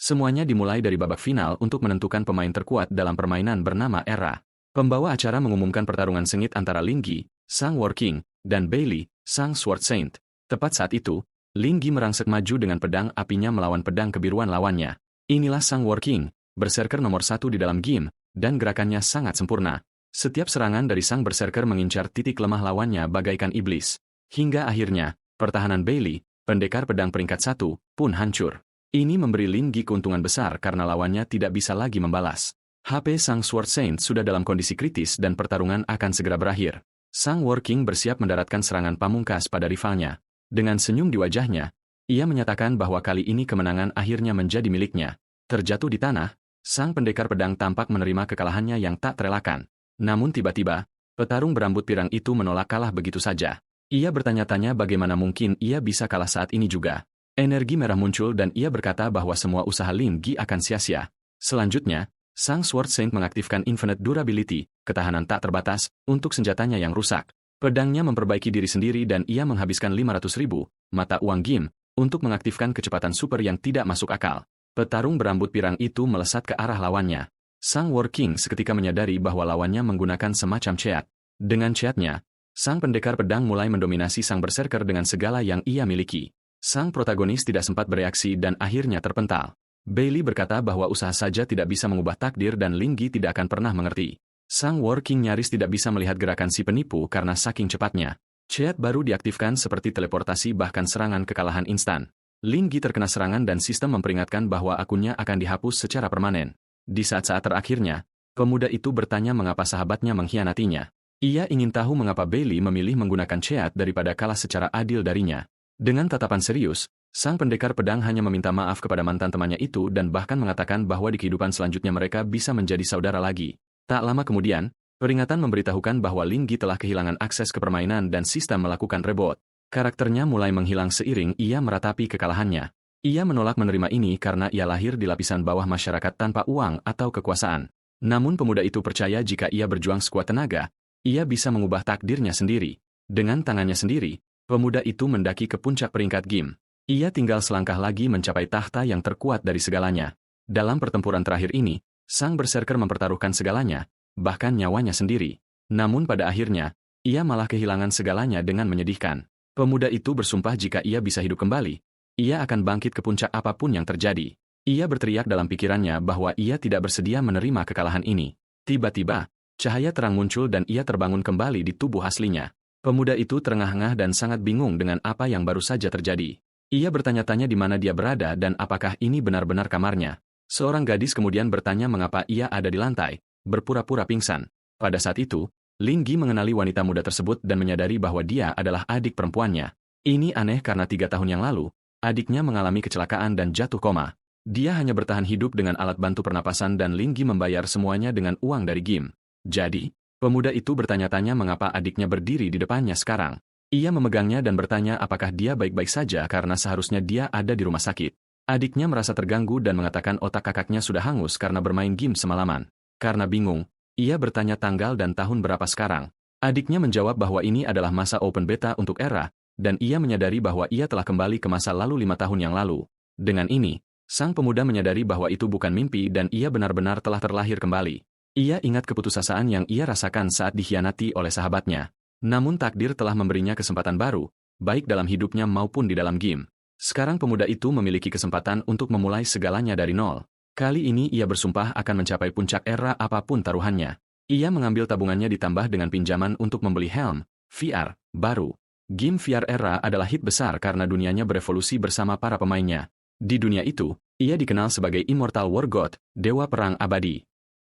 Semuanya dimulai dari babak final untuk menentukan pemain terkuat dalam permainan bernama Era. Pembawa acara mengumumkan pertarungan sengit antara Lin Yi, sang War King, dan Bailey, sang Sword Saint. Tepat saat itu, Lin Yi merangsek maju dengan pedang apinya melawan pedang kebiruan lawannya. Inilah sang War King, berserker nomor 1 di dalam game, dan gerakannya sangat sempurna. Setiap serangan dari sang berserker mengincar titik lemah lawannya bagaikan iblis. Hingga akhirnya, pertahanan Bailey, pendekar pedang peringkat 1, pun hancur. Ini memberi Lin Yi keuntungan besar karena lawannya tidak bisa lagi membalas. HP sang Sword Saint sudah dalam kondisi kritis dan pertarungan akan segera berakhir. Sang War King bersiap mendaratkan serangan pamungkas pada rivalnya. Dengan senyum di wajahnya, ia menyatakan bahwa kali ini kemenangan akhirnya menjadi miliknya. Terjatuh di tanah, sang pendekar pedang tampak menerima kekalahannya yang tak terelakkan. Namun tiba-tiba, petarung berambut pirang itu menolak kalah begitu saja. Ia bertanya-tanya bagaimana mungkin ia bisa kalah saat ini juga. Energi merah muncul dan ia berkata bahwa semua usaha Lin Yi akan sia-sia. Selanjutnya, sang Sword Saint mengaktifkan Infinite Durability, ketahanan tak terbatas, untuk senjatanya yang rusak. Pedangnya memperbaiki diri sendiri dan ia menghabiskan 500.000 mata uang game untuk mengaktifkan kecepatan super yang tidak masuk akal. Petarung berambut pirang itu melesat ke arah lawannya. Sang War King seketika menyadari bahwa lawannya menggunakan semacam ceat. Dengan ceatnya, sang pendekar pedang mulai mendominasi sang berserker dengan segala yang ia miliki. Sang protagonis tidak sempat bereaksi dan akhirnya terpental. Bailey berkata bahwa usaha saja tidak bisa mengubah takdir dan Lin Yi tidak akan pernah mengerti. Sang War King nyaris tidak bisa melihat gerakan si penipu karena saking cepatnya. Ceat baru diaktifkan seperti teleportasi bahkan serangan kekalahan instan. Lin Yi terkena serangan dan sistem memperingatkan bahwa akunnya akan dihapus secara permanen. Di saat-saat terakhirnya, pemuda itu bertanya mengapa sahabatnya mengkhianatinya. Ia ingin tahu mengapa Bailey memilih menggunakan ceat daripada kalah secara adil darinya. Dengan tatapan serius, sang pendekar pedang hanya meminta maaf kepada mantan temannya itu dan bahkan mengatakan bahwa di kehidupan selanjutnya mereka bisa menjadi saudara lagi. Tak lama kemudian, peringatan memberitahukan bahwa Lin Yi telah kehilangan akses ke permainan dan sistem melakukan reboot. Karakternya mulai menghilang seiring ia meratapi kekalahannya. Ia menolak menerima ini karena ia lahir di lapisan bawah masyarakat tanpa uang atau kekuasaan. Namun pemuda itu percaya jika ia berjuang sekuat tenaga, ia bisa mengubah takdirnya sendiri. Dengan tangannya sendiri, pemuda itu mendaki ke puncak peringkat game. Ia tinggal selangkah lagi mencapai tahta yang terkuat dari segalanya. Dalam pertempuran terakhir ini, sang berserker mempertaruhkan segalanya, bahkan nyawanya sendiri. Namun pada akhirnya, ia malah kehilangan segalanya dengan menyedihkan. Pemuda itu bersumpah jika ia bisa hidup kembali, ia akan bangkit ke puncak apapun yang terjadi. Ia berteriak dalam pikirannya bahwa ia tidak bersedia menerima kekalahan ini. Tiba-tiba, cahaya terang muncul dan ia terbangun kembali di tubuh aslinya. Pemuda itu terengah-engah dan sangat bingung dengan apa yang baru saja terjadi. Ia bertanya-tanya di mana dia berada dan apakah ini benar-benar kamarnya. Seorang gadis kemudian bertanya mengapa ia ada di lantai, berpura-pura pingsan. Pada saat itu, Lin Yi mengenali wanita muda tersebut dan menyadari bahwa dia adalah adik perempuannya. Ini aneh karena 3 tahun yang lalu, adiknya mengalami kecelakaan dan jatuh koma. Dia hanya bertahan hidup dengan alat bantu pernapasan dan Lin Yi membayar semuanya dengan uang dari game. Jadi, pemuda itu bertanya-tanya mengapa adiknya berdiri di depannya sekarang. Ia memegangnya dan bertanya apakah dia baik-baik saja karena seharusnya dia ada di rumah sakit. Adiknya merasa terganggu dan mengatakan otak kakaknya sudah hangus karena bermain game semalaman. Karena bingung, ia bertanya tanggal dan tahun berapa sekarang. Adiknya menjawab bahwa ini adalah masa open beta untuk Era, dan ia menyadari bahwa ia telah kembali ke masa lalu 5 tahun yang lalu. Dengan ini, sang pemuda menyadari bahwa itu bukan mimpi dan ia benar-benar telah terlahir kembali. Ia ingat keputusasaan yang ia rasakan saat dikhianati oleh sahabatnya. Namun takdir telah memberinya kesempatan baru, baik dalam hidupnya maupun di dalam game. Sekarang pemuda itu memiliki kesempatan untuk memulai segalanya dari nol. Kali ini ia bersumpah akan mencapai puncak Era apapun taruhannya. Ia mengambil tabungannya ditambah dengan pinjaman untuk membeli helm VR baru. Game VR Era adalah hit besar karena dunianya berevolusi bersama para pemainnya. Di dunia itu, ia dikenal sebagai Immortal War God, Dewa Perang Abadi.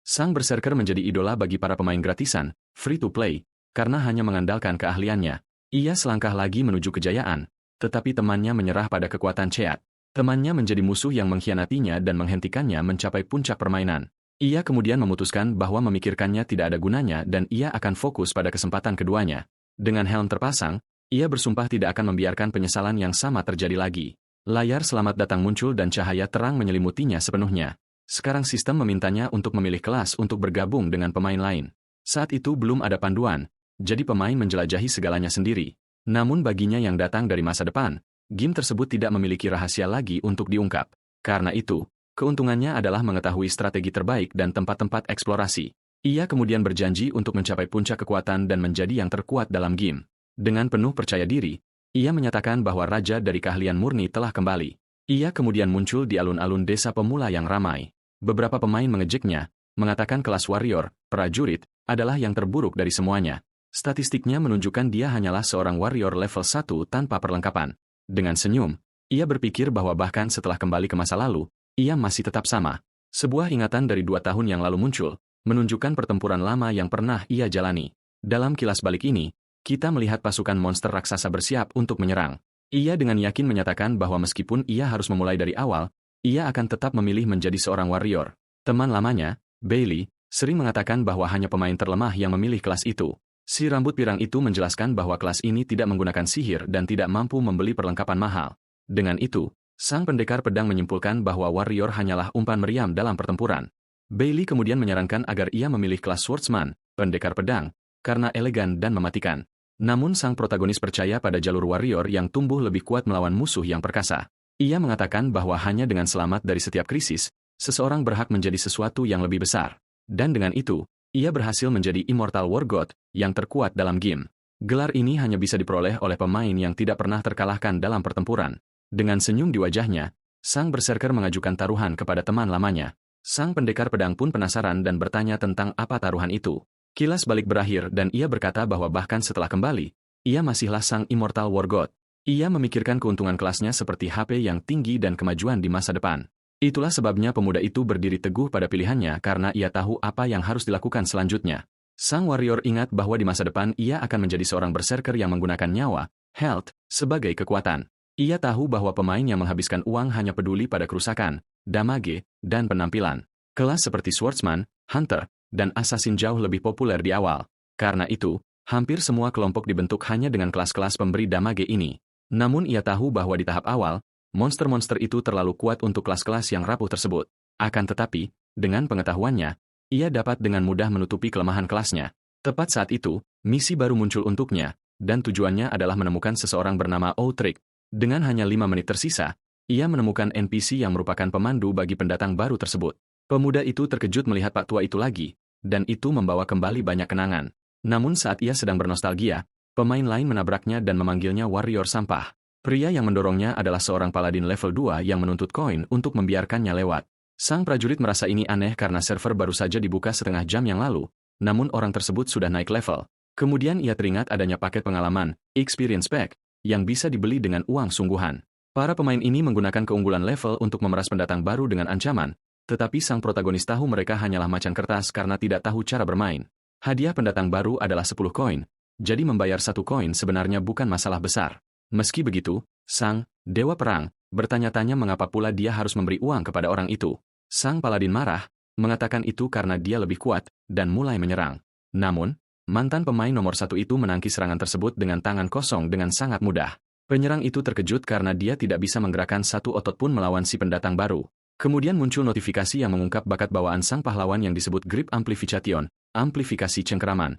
Sang berserker menjadi idola bagi para pemain gratisan, free-to-play, karena hanya mengandalkan keahliannya. Ia selangkah lagi menuju kejayaan, tetapi temannya menyerah pada kekuatan ceat. Temannya menjadi musuh yang mengkhianatinya dan menghentikannya mencapai puncak permainan. Ia kemudian memutuskan bahwa memikirkannya tidak ada gunanya dan ia akan fokus pada kesempatan keduanya. Dengan helm terpasang, ia bersumpah tidak akan membiarkan penyesalan yang sama terjadi lagi. Layar selamat datang muncul dan cahaya terang menyelimutinya sepenuhnya. Sekarang sistem memintanya untuk memilih kelas untuk bergabung dengan pemain lain. Saat itu belum ada panduan, jadi pemain menjelajahi segalanya sendiri. Namun baginya yang datang dari masa depan, game tersebut tidak memiliki rahasia lagi untuk diungkap. Karena itu, Keuntungannya adalah mengetahui strategi terbaik dan tempat-tempat eksplorasi. Ia kemudian berjanji untuk mencapai puncak kekuatan dan menjadi yang terkuat dalam game. Dengan penuh percaya diri, ia menyatakan bahwa raja dari keahlian murni telah kembali. Ia kemudian muncul di alun-alun desa pemula yang ramai. Beberapa pemain mengejeknya, mengatakan kelas warrior, prajurit, adalah yang terburuk dari semuanya. Statistiknya menunjukkan dia hanyalah seorang warrior level 1 tanpa perlengkapan. Dengan senyum, ia berpikir bahwa bahkan setelah kembali ke masa lalu, ia masih tetap sama. Sebuah ingatan dari 2 tahun yang lalu muncul, menunjukkan pertempuran lama yang pernah ia jalani. Dalam kilas balik ini, kita melihat pasukan monster raksasa bersiap untuk menyerang. Ia dengan yakin menyatakan bahwa meskipun ia harus memulai dari awal, ia akan tetap memilih menjadi seorang warrior. Teman lamanya, Bailey, sering mengatakan bahwa hanya pemain terlemah yang memilih kelas itu. Si rambut pirang itu menjelaskan bahwa kelas ini tidak menggunakan sihir dan tidak mampu membeli perlengkapan mahal. Dengan itu, sang pendekar pedang menyimpulkan bahwa warrior hanyalah umpan meriam dalam pertempuran. Bailey kemudian menyarankan agar ia memilih kelas swordsman, pendekar pedang, karena elegan dan mematikan. Namun sang protagonis percaya pada jalur warrior yang tumbuh lebih kuat melawan musuh yang perkasa. Ia mengatakan bahwa hanya dengan selamat dari setiap krisis, seseorang berhak menjadi sesuatu yang lebih besar. Dan dengan itu, ia berhasil menjadi Immortal War God yang terkuat dalam game. Gelar ini hanya bisa diperoleh oleh pemain yang tidak pernah terkalahkan dalam pertempuran. Dengan senyum di wajahnya, sang berserker mengajukan taruhan kepada teman lamanya. Sang pendekar pedang pun penasaran dan bertanya tentang apa taruhan itu. Kilas balik berakhir dan ia berkata bahwa bahkan setelah kembali, ia masihlah sang Immortal War God. Ia memikirkan keuntungan kelasnya seperti HP yang tinggi dan kemajuan di masa depan. Itulah sebabnya pemuda itu berdiri teguh pada pilihannya karena ia tahu apa yang harus dilakukan selanjutnya. Sang warrior ingat bahwa di masa depan ia akan menjadi seorang berserker yang menggunakan nyawa, health, sebagai kekuatan. Ia tahu bahwa pemain yang menghabiskan uang hanya peduli pada kerusakan, damage, dan penampilan. Kelas seperti swordsman, hunter, dan assassin jauh lebih populer di awal. Karena itu, hampir semua kelompok dibentuk hanya dengan kelas-kelas pemberi damage ini. Namun ia tahu bahwa di tahap awal, monster-monster itu terlalu kuat untuk kelas-kelas yang rapuh tersebut. Akan tetapi, dengan pengetahuannya, ia dapat dengan mudah menutupi kelemahan kelasnya. Tepat saat itu, misi baru muncul untuknya, dan tujuannya adalah menemukan seseorang bernama Outrick. Dengan hanya 5 menit tersisa, ia menemukan NPC yang merupakan pemandu bagi pendatang baru tersebut. Pemuda itu terkejut melihat Pak Tua itu lagi, dan itu membawa kembali banyak kenangan. Namun saat ia sedang bernostalgia, pemain lain menabraknya dan memanggilnya warrior sampah. Pria yang mendorongnya adalah seorang paladin level 2 yang menuntut koin untuk membiarkannya lewat. Sang prajurit merasa ini aneh karena server baru saja dibuka setengah jam yang lalu, namun orang tersebut sudah naik level. Kemudian ia teringat adanya paket pengalaman, Experience Pack, yang bisa dibeli dengan uang sungguhan. Para pemain ini menggunakan keunggulan level untuk memeras pendatang baru dengan ancaman, tetapi sang protagonis tahu mereka hanyalah macan kertas karena tidak tahu cara bermain. Hadiah pendatang baru adalah 10 koin, jadi membayar 1 koin sebenarnya bukan masalah besar. Meski begitu, sang dewa perang bertanya-tanya mengapa pula dia harus memberi uang kepada orang itu. Sang paladin marah, mengatakan itu karena dia lebih kuat, dan mulai menyerang. Namun, mantan pemain nomor 1 itu menangkis serangan tersebut dengan tangan kosong dengan sangat mudah. Penyerang itu terkejut karena dia tidak bisa menggerakkan satu otot pun melawan si pendatang baru. Kemudian muncul notifikasi yang mengungkap bakat bawaan sang pahlawan yang disebut Grip Amplification, amplifikasi cengkeraman.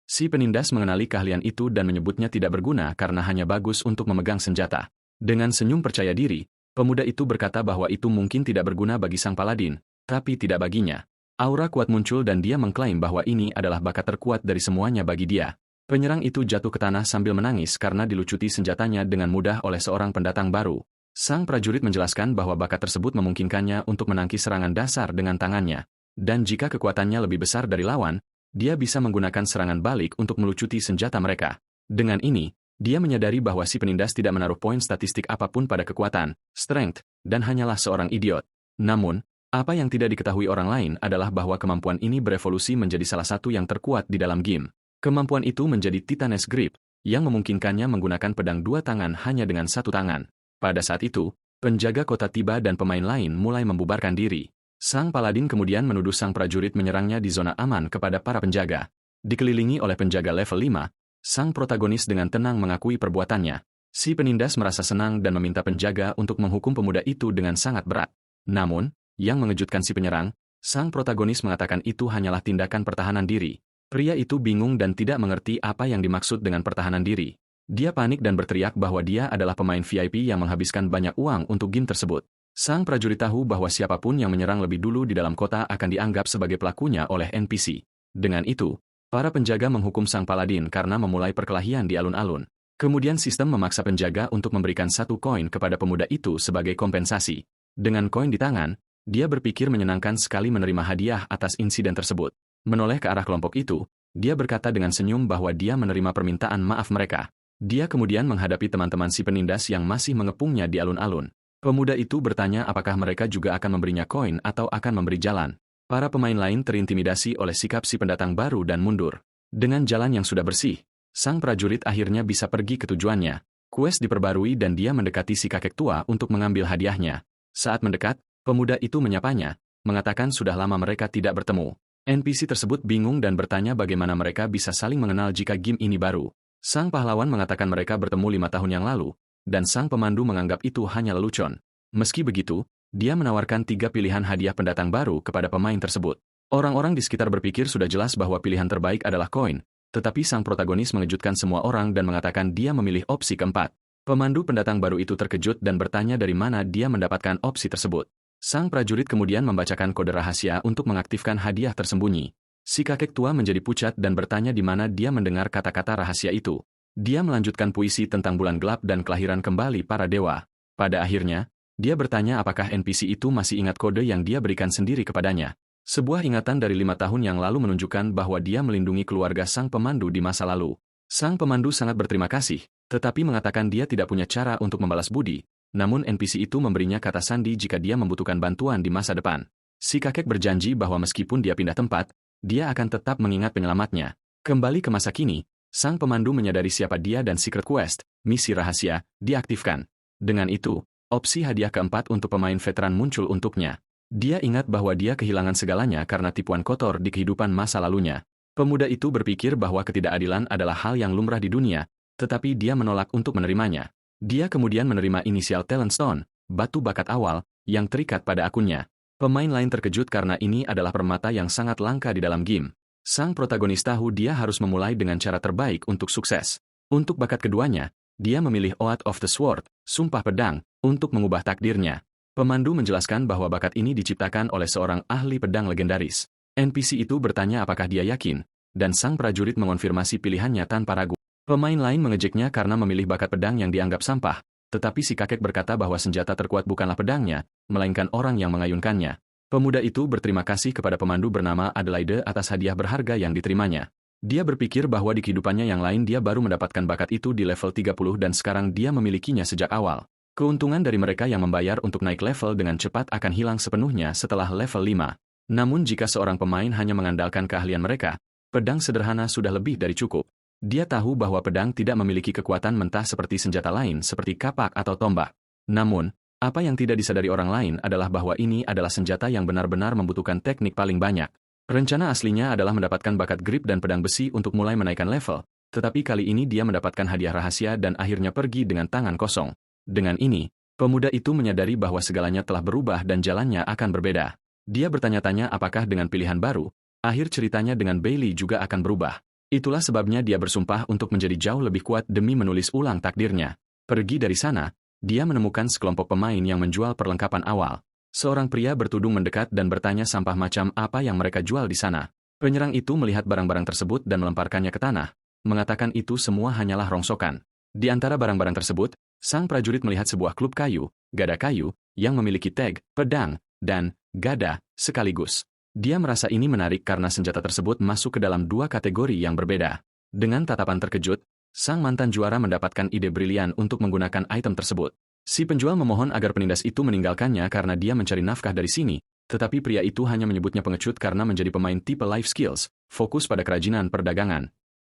Si penindas mengenali keahlian itu dan menyebutnya tidak berguna karena hanya bagus untuk memegang senjata. Dengan senyum percaya diri, pemuda itu berkata bahwa itu mungkin tidak berguna bagi sang paladin, tapi tidak baginya. Aura kuat muncul dan dia mengklaim bahwa ini adalah bakat terkuat dari semuanya bagi dia. Penyerang itu jatuh ke tanah sambil menangis karena dilucuti senjatanya dengan mudah oleh seorang pendatang baru. Sang prajurit menjelaskan bahwa bakat tersebut memungkinkannya untuk menangkis serangan dasar dengan tangannya. Dan jika kekuatannya lebih besar dari lawan, dia bisa menggunakan serangan balik untuk melucuti senjata mereka. Dengan ini, dia menyadari bahwa si penindas tidak menaruh poin statistik apapun pada kekuatan, strength, dan hanyalah seorang idiot. Namun, apa yang tidak diketahui orang lain adalah bahwa kemampuan ini berevolusi menjadi salah satu yang terkuat di dalam game. Kemampuan itu menjadi Titanes Grip, yang memungkinkannya menggunakan pedang 2 tangan hanya dengan 1 tangan. Pada saat itu, penjaga kota tiba dan pemain lain mulai membubarkan diri. Sang paladin kemudian menuduh sang prajurit menyerangnya di zona aman kepada para penjaga. Dikelilingi oleh penjaga level 5, sang protagonis dengan tenang mengakui perbuatannya. Si penindas merasa senang dan meminta penjaga untuk menghukum pemuda itu dengan sangat berat. Namun, yang mengejutkan si penyerang, sang protagonis mengatakan itu hanyalah tindakan pertahanan diri. Pria itu bingung dan tidak mengerti apa yang dimaksud dengan pertahanan diri. Dia panik dan berteriak bahwa dia adalah pemain VIP yang menghabiskan banyak uang untuk game tersebut. Sang prajurit tahu bahwa siapapun yang menyerang lebih dulu di dalam kota akan dianggap sebagai pelakunya oleh NPC. Dengan itu, para penjaga menghukum sang paladin karena memulai perkelahian di alun-alun. Kemudian sistem memaksa penjaga untuk memberikan 1 koin kepada pemuda itu sebagai kompensasi. Dengan koin di tangan, dia berpikir menyenangkan sekali menerima hadiah atas insiden tersebut. Menoleh ke arah kelompok itu, dia berkata dengan senyum bahwa dia menerima permintaan maaf mereka. Dia kemudian menghadapi teman-teman si penindas yang masih mengepungnya di alun-alun. Pemuda itu bertanya apakah mereka juga akan memberinya koin atau akan memberi jalan. Para pemain lain terintimidasi oleh sikap si pendatang baru dan mundur. Dengan jalan yang sudah bersih, sang prajurit akhirnya bisa pergi ke tujuannya. Quest diperbarui dan dia mendekati si kakek tua untuk mengambil hadiahnya. Saat mendekat, pemuda itu menyapanya, mengatakan sudah lama mereka tidak bertemu. NPC tersebut bingung dan bertanya bagaimana mereka bisa saling mengenal jika game ini baru. Sang pahlawan mengatakan mereka bertemu 5 tahun yang lalu, dan sang pemandu menganggap itu hanya lelucon. Meski begitu, dia menawarkan 3 pilihan hadiah pendatang baru kepada pemain tersebut. Orang-orang di sekitar berpikir sudah jelas bahwa pilihan terbaik adalah koin, tetapi sang protagonis mengejutkan semua orang dan mengatakan dia memilih opsi keempat. Pemandu pendatang baru itu terkejut dan bertanya dari mana dia mendapatkan opsi tersebut. Sang prajurit kemudian membacakan kode rahasia untuk mengaktifkan hadiah tersembunyi. Si kakek tua menjadi pucat dan bertanya di mana dia mendengar kata-kata rahasia itu. Dia melanjutkan puisi tentang bulan gelap dan kelahiran kembali para dewa. Pada akhirnya, dia bertanya apakah NPC itu masih ingat kode yang dia berikan sendiri kepadanya. Sebuah ingatan dari 5 tahun yang lalu menunjukkan bahwa dia melindungi keluarga sang pemandu di masa lalu. Sang pemandu sangat berterima kasih, tetapi mengatakan dia tidak punya cara untuk membalas budi. Namun NPC itu memberinya kata sandi jika dia membutuhkan bantuan di masa depan. Si kakek berjanji bahwa meskipun dia pindah tempat, dia akan tetap mengingat penyelamatnya. Kembali ke masa kini, sang pemandu menyadari siapa dia dan Secret Quest, misi rahasia, diaktifkan. Dengan itu, opsi hadiah keempat untuk pemain veteran muncul untuknya. Dia ingat bahwa dia kehilangan segalanya karena tipuan kotor di kehidupan masa lalunya. Pemuda itu berpikir bahwa ketidakadilan adalah hal yang lumrah di dunia, tetapi dia menolak untuk menerimanya. Dia kemudian menerima inisial Talent Stone, batu bakat awal, yang terikat pada akunnya. Pemain lain terkejut karena ini adalah permata yang sangat langka di dalam game. Sang protagonis tahu dia harus memulai dengan cara terbaik untuk sukses. Untuk bakat keduanya, dia memilih Oath of the Sword, sumpah pedang, untuk mengubah takdirnya. Pemandu menjelaskan bahwa bakat ini diciptakan oleh seorang ahli pedang legendaris. NPC itu bertanya apakah dia yakin, dan sang prajurit mengonfirmasi pilihannya tanpa ragu. Pemain lain mengejeknya karena memilih bakat pedang yang dianggap sampah, tetapi si kakek berkata bahwa senjata terkuat bukanlah pedangnya, melainkan orang yang mengayunkannya. Pemuda itu berterima kasih kepada pemandu bernama Adelaide atas hadiah berharga yang diterimanya. Dia berpikir bahwa di kehidupannya yang lain dia baru mendapatkan bakat itu di level 30 dan sekarang dia memilikinya sejak awal. Keuntungan dari mereka yang membayar untuk naik level dengan cepat akan hilang sepenuhnya setelah level 5. Namun jika seorang pemain hanya mengandalkan keahlian mereka, pedang sederhana sudah lebih dari cukup. Dia tahu bahwa pedang tidak memiliki kekuatan mentah seperti senjata lain seperti kapak atau tombak. Namun, apa yang tidak disadari orang lain adalah bahwa ini adalah senjata yang benar-benar membutuhkan teknik paling banyak. Rencana aslinya adalah mendapatkan bakat grip dan pedang besi untuk mulai menaikkan level, tetapi kali ini dia mendapatkan hadiah rahasia dan akhirnya pergi dengan tangan kosong. Dengan ini, pemuda itu menyadari bahwa segalanya telah berubah dan jalannya akan berbeda. Dia bertanya-tanya apakah dengan pilihan baru, akhir ceritanya dengan Bailey juga akan berubah. Itulah sebabnya dia bersumpah untuk menjadi jauh lebih kuat demi menulis ulang takdirnya. Pergi dari sana, dia menemukan sekelompok pemain yang menjual perlengkapan awal. Seorang pria bertudung mendekat dan bertanya sampah macam apa yang mereka jual di sana. Penyerang itu melihat barang-barang tersebut dan melemparkannya ke tanah, mengatakan itu semua hanyalah rongsokan. Di antara barang-barang tersebut, sang prajurit melihat sebuah klub kayu, gada kayu, yang memiliki tag, pedang, dan gada sekaligus. Dia merasa ini menarik karena senjata tersebut masuk ke dalam 2 kategori yang berbeda. Dengan tatapan terkejut, sang mantan juara mendapatkan ide brilian untuk menggunakan item tersebut. Si penjual memohon agar penindas itu meninggalkannya karena dia mencari nafkah dari sini, tetapi pria itu hanya menyebutnya pengecut karena menjadi pemain tipe life skills, fokus pada kerajinan perdagangan.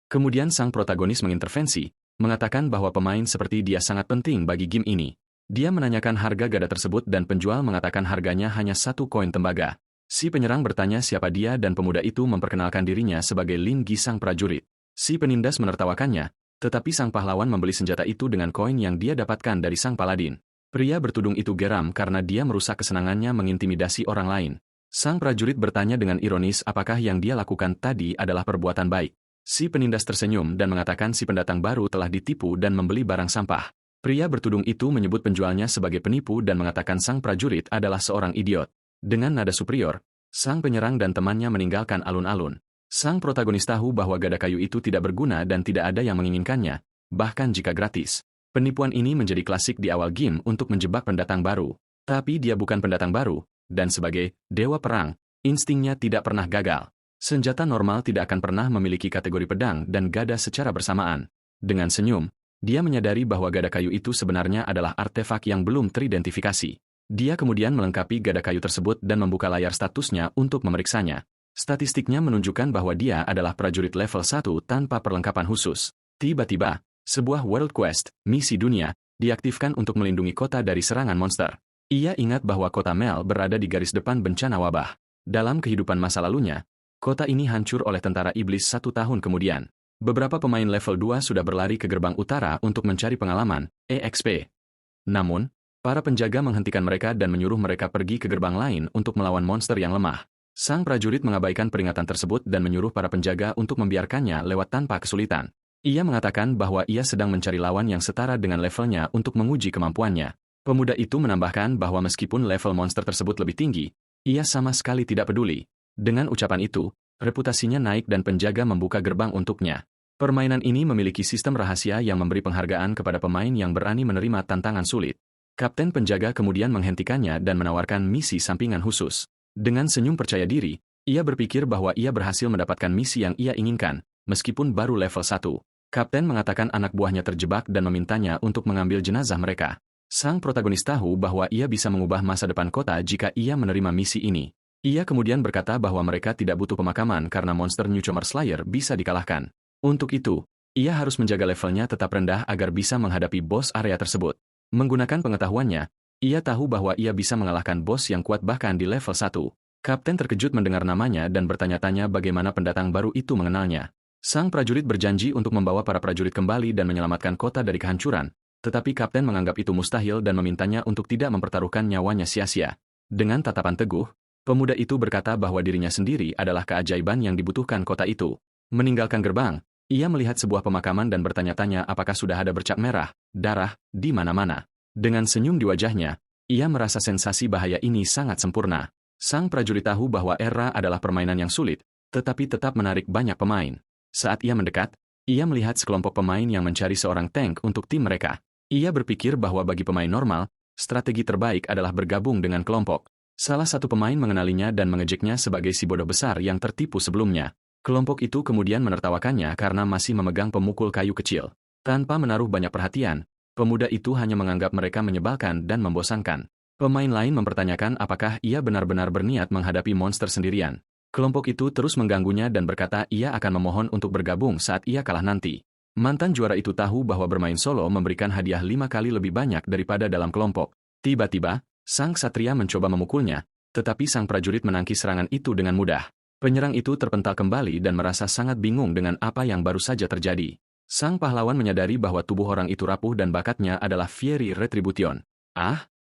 Kemudian sang protagonis mengintervensi, mengatakan bahwa pemain seperti dia sangat penting bagi game ini. Dia menanyakan harga gada tersebut dan penjual mengatakan harganya hanya 1 koin tembaga. Si penyerang bertanya siapa dia dan pemuda itu memperkenalkan dirinya sebagai Lin Gi sang prajurit. Si penindas menertawakannya, tetapi sang pahlawan membeli senjata itu dengan koin yang dia dapatkan dari sang paladin. Pria bertudung itu geram karena dia merusak kesenangannya mengintimidasi orang lain. Sang prajurit bertanya dengan ironis apakah yang dia lakukan tadi adalah perbuatan baik. Si penindas tersenyum dan mengatakan si pendatang baru telah ditipu dan membeli barang sampah. Pria bertudung itu menyebut penjualnya sebagai penipu dan mengatakan sang prajurit adalah seorang idiot. Dengan nada superior, sang penyerang dan temannya meninggalkan alun-alun. Sang protagonis tahu bahwa gada kayu itu tidak berguna dan tidak ada yang menginginkannya, bahkan jika gratis. Penipuan ini menjadi klasik di awal game untuk menjebak pendatang baru. Tapi dia bukan pendatang baru, dan sebagai dewa perang, instingnya tidak pernah gagal. Senjata normal tidak akan pernah memiliki kategori pedang dan gada secara bersamaan. Dengan senyum, dia menyadari bahwa gada kayu itu sebenarnya adalah artefak yang belum teridentifikasi. Dia kemudian melengkapi gada kayu tersebut dan membuka layar statusnya untuk memeriksanya. Statistiknya menunjukkan bahwa dia adalah prajurit level 1 tanpa perlengkapan khusus. Tiba-tiba, sebuah World Quest, misi dunia, diaktifkan untuk melindungi kota dari serangan monster. Ia ingat bahwa kota Mel berada di garis depan bencana wabah. Dalam kehidupan masa lalunya, kota ini hancur oleh tentara iblis 1 tahun kemudian. Beberapa pemain level 2 sudah berlari ke gerbang utara untuk mencari pengalaman, EXP. Namun, para penjaga menghentikan mereka dan menyuruh mereka pergi ke gerbang lain untuk melawan monster yang lemah. Sang prajurit mengabaikan peringatan tersebut dan menyuruh para penjaga untuk membiarkannya lewat tanpa kesulitan. Ia mengatakan bahwa ia sedang mencari lawan yang setara dengan levelnya untuk menguji kemampuannya. Pemuda itu menambahkan bahwa meskipun level monster tersebut lebih tinggi, ia sama sekali tidak peduli. Dengan ucapan itu, reputasinya naik dan penjaga membuka gerbang untuknya. Permainan ini memiliki sistem rahasia yang memberi penghargaan kepada pemain yang berani menerima tantangan sulit. Kapten penjaga kemudian menghentikannya dan menawarkan misi sampingan khusus. Dengan senyum percaya diri, ia berpikir bahwa ia berhasil mendapatkan misi yang ia inginkan, meskipun baru level 1. Kapten mengatakan anak buahnya terjebak dan memintanya untuk mengambil jenazah mereka. Sang protagonis tahu bahwa ia bisa mengubah masa depan kota jika ia menerima misi ini. Ia kemudian berkata bahwa mereka tidak butuh pemakaman karena monster Newcomer Slayer bisa dikalahkan. Untuk itu, ia harus menjaga levelnya tetap rendah agar bisa menghadapi bos area tersebut. Menggunakan pengetahuannya, ia tahu bahwa ia bisa mengalahkan bos yang kuat bahkan di level 1. Kapten terkejut mendengar namanya dan bertanya-tanya bagaimana pendatang baru itu mengenalnya. Sang prajurit berjanji untuk membawa para prajurit kembali dan menyelamatkan kota dari kehancuran, tetapi kapten menganggap itu mustahil dan memintanya untuk tidak mempertaruhkan nyawanya sia-sia. Dengan tatapan teguh, pemuda itu berkata bahwa dirinya sendiri adalah keajaiban yang dibutuhkan kota itu. Meninggalkan gerbang, ia melihat sebuah pemakaman dan bertanya-tanya apakah sudah ada bercak merah, darah, di mana-mana. Dengan senyum di wajahnya, ia merasa sensasi bahaya ini sangat sempurna. Sang prajurit tahu bahwa Era adalah permainan yang sulit, tetapi tetap menarik banyak pemain. Saat ia mendekat, ia melihat sekelompok pemain yang mencari seorang tank untuk tim mereka. Ia berpikir bahwa bagi pemain normal, strategi terbaik adalah bergabung dengan kelompok. Salah satu pemain mengenalinya dan mengejeknya sebagai si bodoh besar yang tertipu sebelumnya. Kelompok itu kemudian menertawakannya karena masih memegang pemukul kayu kecil. Tanpa menaruh banyak perhatian, pemuda itu hanya menganggap mereka menyebalkan dan membosankan. Pemain lain mempertanyakan apakah ia benar-benar berniat menghadapi monster sendirian. Kelompok itu terus mengganggunya dan berkata ia akan memohon untuk bergabung saat ia kalah nanti. Mantan juara itu tahu bahwa bermain solo memberikan hadiah 5 kali lebih banyak daripada dalam kelompok. Tiba-tiba, sang ksatria mencoba memukulnya, tetapi sang prajurit menangkis serangan itu dengan mudah. Penyerang itu terpental kembali dan merasa sangat bingung dengan apa yang baru saja terjadi. Sang pahlawan menyadari bahwa tubuh orang itu rapuh dan bakatnya adalah Fiery Retribution.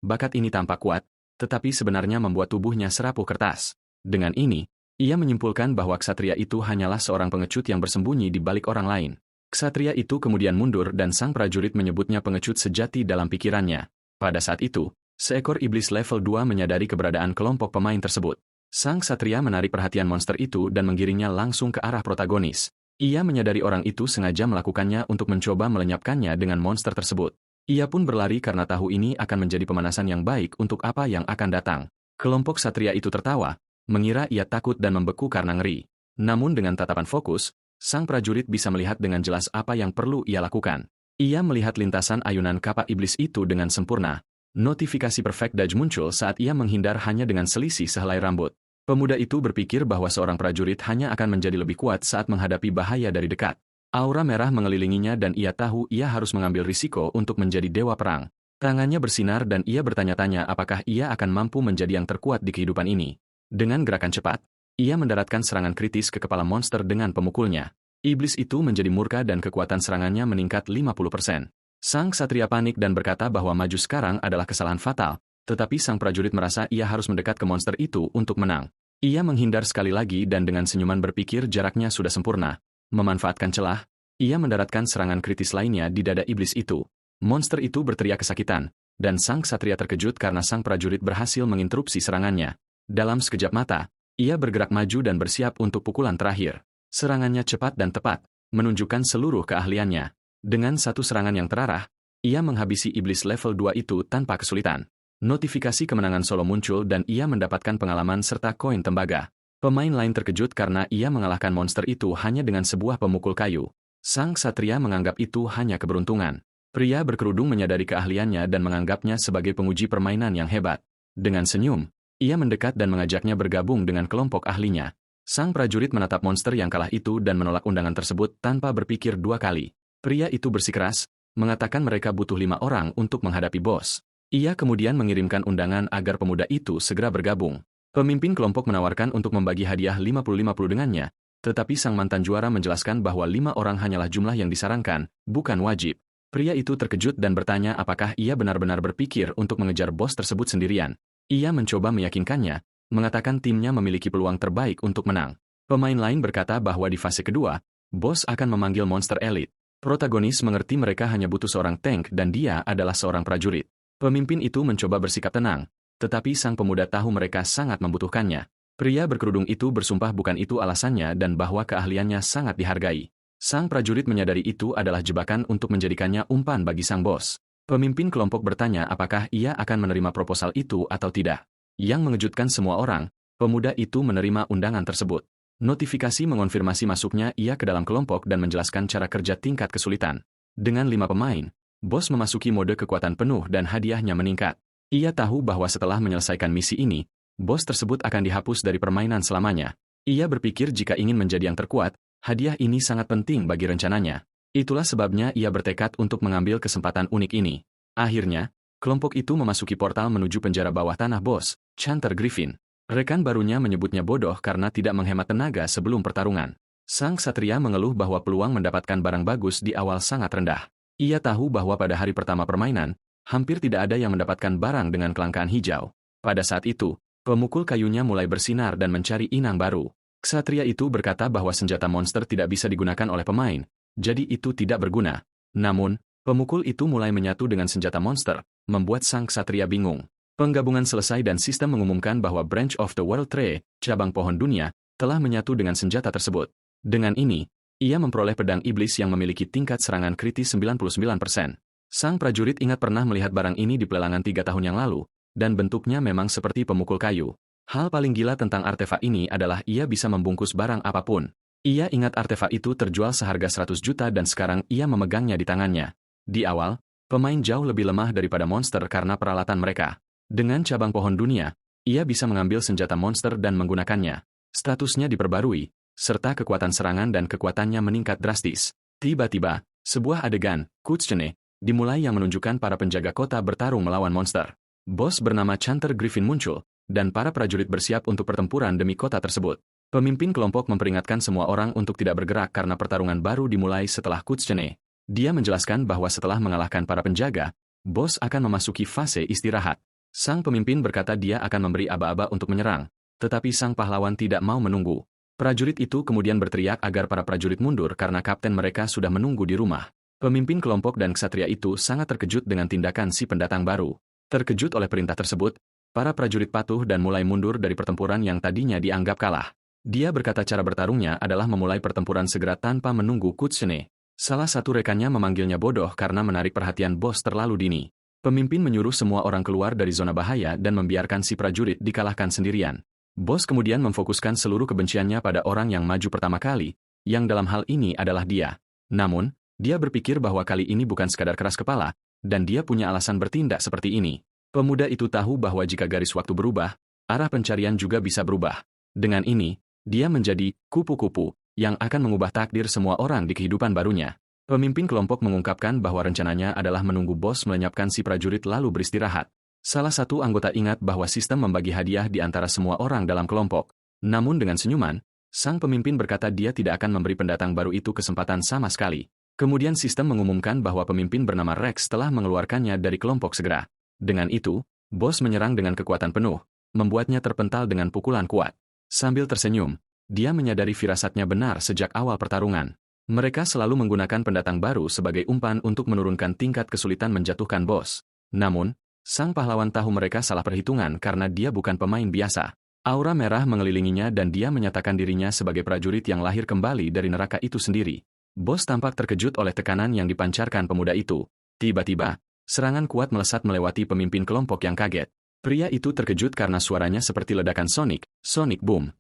Bakat ini tampak kuat, tetapi sebenarnya membuat tubuhnya serapuh kertas. Dengan ini, ia menyimpulkan bahwa ksatria itu hanyalah seorang pengecut yang bersembunyi di balik orang lain. Ksatria itu kemudian mundur dan sang prajurit menyebutnya pengecut sejati dalam pikirannya. Pada saat itu, seekor iblis level 2 menyadari keberadaan kelompok pemain tersebut. Sang ksatria menarik perhatian monster itu dan menggiringnya langsung ke arah protagonis. Ia menyadari orang itu sengaja melakukannya untuk mencoba melenyapkannya dengan monster tersebut. Ia pun berlari karena tahu ini akan menjadi pemanasan yang baik untuk apa yang akan datang. Kelompok ksatria itu tertawa, mengira ia takut dan membeku karena ngeri. Namun dengan tatapan fokus, sang prajurit bisa melihat dengan jelas apa yang perlu ia lakukan. Ia melihat lintasan ayunan kapak iblis itu dengan sempurna. Notifikasi Perfect Dodge muncul saat ia menghindar hanya dengan selisih sehelai rambut. Pemuda itu berpikir bahwa seorang prajurit hanya akan menjadi lebih kuat saat menghadapi bahaya dari dekat. Aura merah mengelilinginya dan ia tahu ia harus mengambil risiko untuk menjadi dewa perang. Tangannya bersinar dan ia bertanya-tanya apakah ia akan mampu menjadi yang terkuat di kehidupan ini. Dengan gerakan cepat, ia mendaratkan serangan kritis ke kepala monster dengan pemukulnya. Iblis itu menjadi murka dan kekuatan serangannya meningkat 50%. Sang ksatria panik dan berkata bahwa maju sekarang adalah kesalahan fatal, tetapi sang prajurit merasa ia harus mendekat ke monster itu untuk menang. Ia menghindar sekali lagi dan dengan senyuman berpikir jaraknya sudah sempurna. Memanfaatkan celah, ia mendaratkan serangan kritis lainnya di dada iblis itu. Monster itu berteriak kesakitan, dan sang ksatria terkejut karena sang prajurit berhasil menginterupsi serangannya. Dalam sekejap mata, ia bergerak maju dan bersiap untuk pukulan terakhir. Serangannya cepat dan tepat, menunjukkan seluruh keahliannya. Dengan satu serangan yang terarah, ia menghabisi iblis level 2 itu tanpa kesulitan. Notifikasi kemenangan solo muncul dan ia mendapatkan pengalaman serta koin tembaga. Pemain lain terkejut karena ia mengalahkan monster itu hanya dengan sebuah pemukul kayu. Sang ksatria menganggap itu hanya keberuntungan. Pria berkerudung menyadari keahliannya dan menganggapnya sebagai penguji permainan yang hebat. Dengan senyum, ia mendekat dan mengajaknya bergabung dengan kelompok ahlinya. Sang prajurit menatap monster yang kalah itu dan menolak undangan tersebut tanpa berpikir dua kali. Pria itu bersikeras, mengatakan mereka butuh 5 orang untuk menghadapi bos. Ia kemudian mengirimkan undangan agar pemuda itu segera bergabung. Pemimpin kelompok menawarkan untuk membagi hadiah 50-50 dengannya, tetapi sang mantan juara menjelaskan bahwa 5 orang hanyalah jumlah yang disarankan, bukan wajib. Pria itu terkejut dan bertanya apakah ia benar-benar berpikir untuk mengejar bos tersebut sendirian. Ia mencoba meyakinkannya, mengatakan timnya memiliki peluang terbaik untuk menang. Pemain lain berkata bahwa di fase kedua, bos akan memanggil monster elit. Protagonis mengerti mereka hanya butuh seorang tank dan dia adalah seorang prajurit. Pemimpin itu mencoba bersikap tenang, tetapi sang pemuda tahu mereka sangat membutuhkannya. Pria berkerudung itu bersumpah bukan itu alasannya dan bahwa keahliannya sangat dihargai. Sang prajurit menyadari itu adalah jebakan untuk menjadikannya umpan bagi sang bos. Pemimpin kelompok bertanya apakah ia akan menerima proposal itu atau tidak. Yang mengejutkan semua orang, pemuda itu menerima undangan tersebut. Notifikasi mengonfirmasi masuknya ia ke dalam kelompok dan menjelaskan cara kerja tingkat kesulitan. Dengan 5 pemain, bos memasuki mode kekuatan penuh dan hadiahnya meningkat. Ia tahu bahwa setelah menyelesaikan misi ini, bos tersebut akan dihapus dari permainan selamanya. Ia berpikir jika ingin menjadi yang terkuat, hadiah ini sangat penting bagi rencananya. Itulah sebabnya ia bertekad untuk mengambil kesempatan unik ini. Akhirnya, kelompok itu memasuki portal menuju penjara bawah tanah bos, Chanter Griffin. Rekan barunya menyebutnya bodoh karena tidak menghemat tenaga sebelum pertarungan. Sang ksatria mengeluh bahwa peluang mendapatkan barang bagus di awal sangat rendah. Ia tahu bahwa pada hari pertama permainan, hampir tidak ada yang mendapatkan barang dengan kelangkaan hijau. Pada saat itu, pemukul kayunya mulai bersinar dan mencari inang baru. Ksatria itu berkata bahwa senjata monster tidak bisa digunakan oleh pemain, jadi itu tidak berguna. Namun, pemukul itu mulai menyatu dengan senjata monster, membuat sang ksatria bingung. Penggabungan selesai dan sistem mengumumkan bahwa Branch of the World Tree, cabang pohon dunia, telah menyatu dengan senjata tersebut. Dengan ini, ia memperoleh pedang iblis yang memiliki tingkat serangan kritis 99%. Sang prajurit ingat pernah melihat barang ini di pelelangan 3 tahun yang lalu, dan bentuknya memang seperti pemukul kayu. Hal paling gila tentang artefak ini adalah ia bisa membungkus barang apapun. Ia ingat artefak itu terjual seharga 100 juta dan sekarang ia memegangnya di tangannya. Di awal, pemain jauh lebih lemah daripada monster karena peralatan mereka. Dengan cabang pohon dunia, ia bisa mengambil senjata monster dan menggunakannya. Statusnya diperbarui, serta kekuatan serangan dan kekuatannya meningkat drastis. Tiba-tiba, sebuah adegan, cutscene, dimulai yang menunjukkan para penjaga kota bertarung melawan monster. Bos bernama Chanter Griffin muncul, dan para prajurit bersiap untuk pertempuran demi kota tersebut. Pemimpin kelompok memperingatkan semua orang untuk tidak bergerak karena pertarungan baru dimulai setelah cutscene. Dia menjelaskan bahwa setelah mengalahkan para penjaga, bos akan memasuki fase istirahat. Sang pemimpin berkata dia akan memberi aba-aba untuk menyerang, tetapi sang pahlawan tidak mau menunggu. Prajurit itu kemudian berteriak agar para prajurit mundur karena kapten mereka sudah menunggu di rumah. Pemimpin kelompok dan ksatria itu sangat terkejut dengan tindakan si pendatang baru. Terkejut oleh perintah tersebut, para prajurit patuh dan mulai mundur dari pertempuran yang tadinya dianggap kalah. Dia berkata cara bertarungnya adalah memulai pertempuran segera tanpa menunggu cutscene. Salah satu rekannya memanggilnya bodoh karena menarik perhatian bos terlalu dini. Pemimpin menyuruh semua orang keluar dari zona bahaya dan membiarkan si prajurit dikalahkan sendirian. Bos kemudian memfokuskan seluruh kebenciannya pada orang yang maju pertama kali, yang dalam hal ini adalah dia. Namun, dia berpikir bahwa kali ini bukan sekadar keras kepala, dan dia punya alasan bertindak seperti ini. Pemuda itu tahu bahwa jika garis waktu berubah, arah pencarian juga bisa berubah. Dengan ini, dia menjadi kupu-kupu yang akan mengubah takdir semua orang di kehidupan barunya. Pemimpin kelompok mengungkapkan bahwa rencananya adalah menunggu bos melenyapkan si prajurit lalu beristirahat. Salah satu anggota ingat bahwa sistem membagi hadiah di antara semua orang dalam kelompok. Namun dengan senyuman, sang pemimpin berkata dia tidak akan memberi pendatang baru itu kesempatan sama sekali. Kemudian sistem mengumumkan bahwa pemimpin bernama Rex telah mengeluarkannya dari kelompok segera. Dengan itu, bos menyerang dengan kekuatan penuh, membuatnya terpental dengan pukulan kuat. Sambil tersenyum, dia menyadari firasatnya benar sejak awal pertarungan. Mereka selalu menggunakan pendatang baru sebagai umpan untuk menurunkan tingkat kesulitan menjatuhkan bos. Namun, sang pahlawan tahu mereka salah perhitungan karena dia bukan pemain biasa. Aura merah mengelilinginya dan dia menyatakan dirinya sebagai prajurit yang lahir kembali dari neraka itu sendiri. Bos tampak terkejut oleh tekanan yang dipancarkan pemuda itu. Tiba-tiba, serangan kuat melesat melewati pemimpin kelompok yang kaget. Pria itu terkejut karena suaranya seperti ledakan Sonic Boom.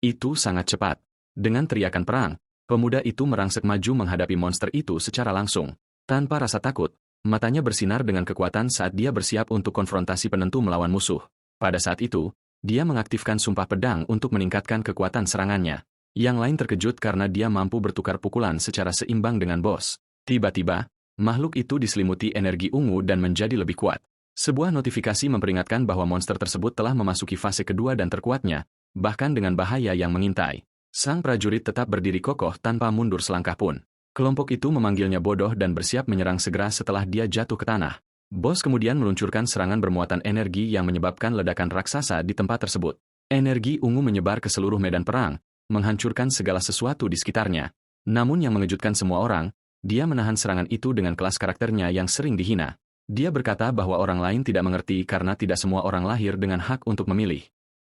Itu sangat cepat. Dengan teriakan perang, pemuda itu merangsek maju menghadapi monster itu secara langsung. Tanpa rasa takut, matanya bersinar dengan kekuatan saat dia bersiap untuk konfrontasi penentu melawan musuh. Pada saat itu, dia mengaktifkan sumpah pedang untuk meningkatkan kekuatan serangannya. Yang lain terkejut karena dia mampu bertukar pukulan secara seimbang dengan bos. Tiba-tiba, makhluk itu diselimuti energi ungu dan menjadi lebih kuat. Sebuah notifikasi memperingatkan bahwa monster tersebut telah memasuki fase kedua dan terkuatnya, bahkan dengan bahaya yang mengintai. Sang prajurit tetap berdiri kokoh tanpa mundur selangkah pun. Kelompok itu memanggilnya bodoh dan bersiap menyerang segera setelah dia jatuh ke tanah. Bos kemudian meluncurkan serangan bermuatan energi yang menyebabkan ledakan raksasa di tempat tersebut. Energi ungu menyebar ke seluruh medan perang, menghancurkan segala sesuatu di sekitarnya. Namun yang mengejutkan semua orang, dia menahan serangan itu dengan kelas karakternya yang sering dihina. Dia berkata bahwa orang lain tidak mengerti karena tidak semua orang lahir dengan hak untuk memilih.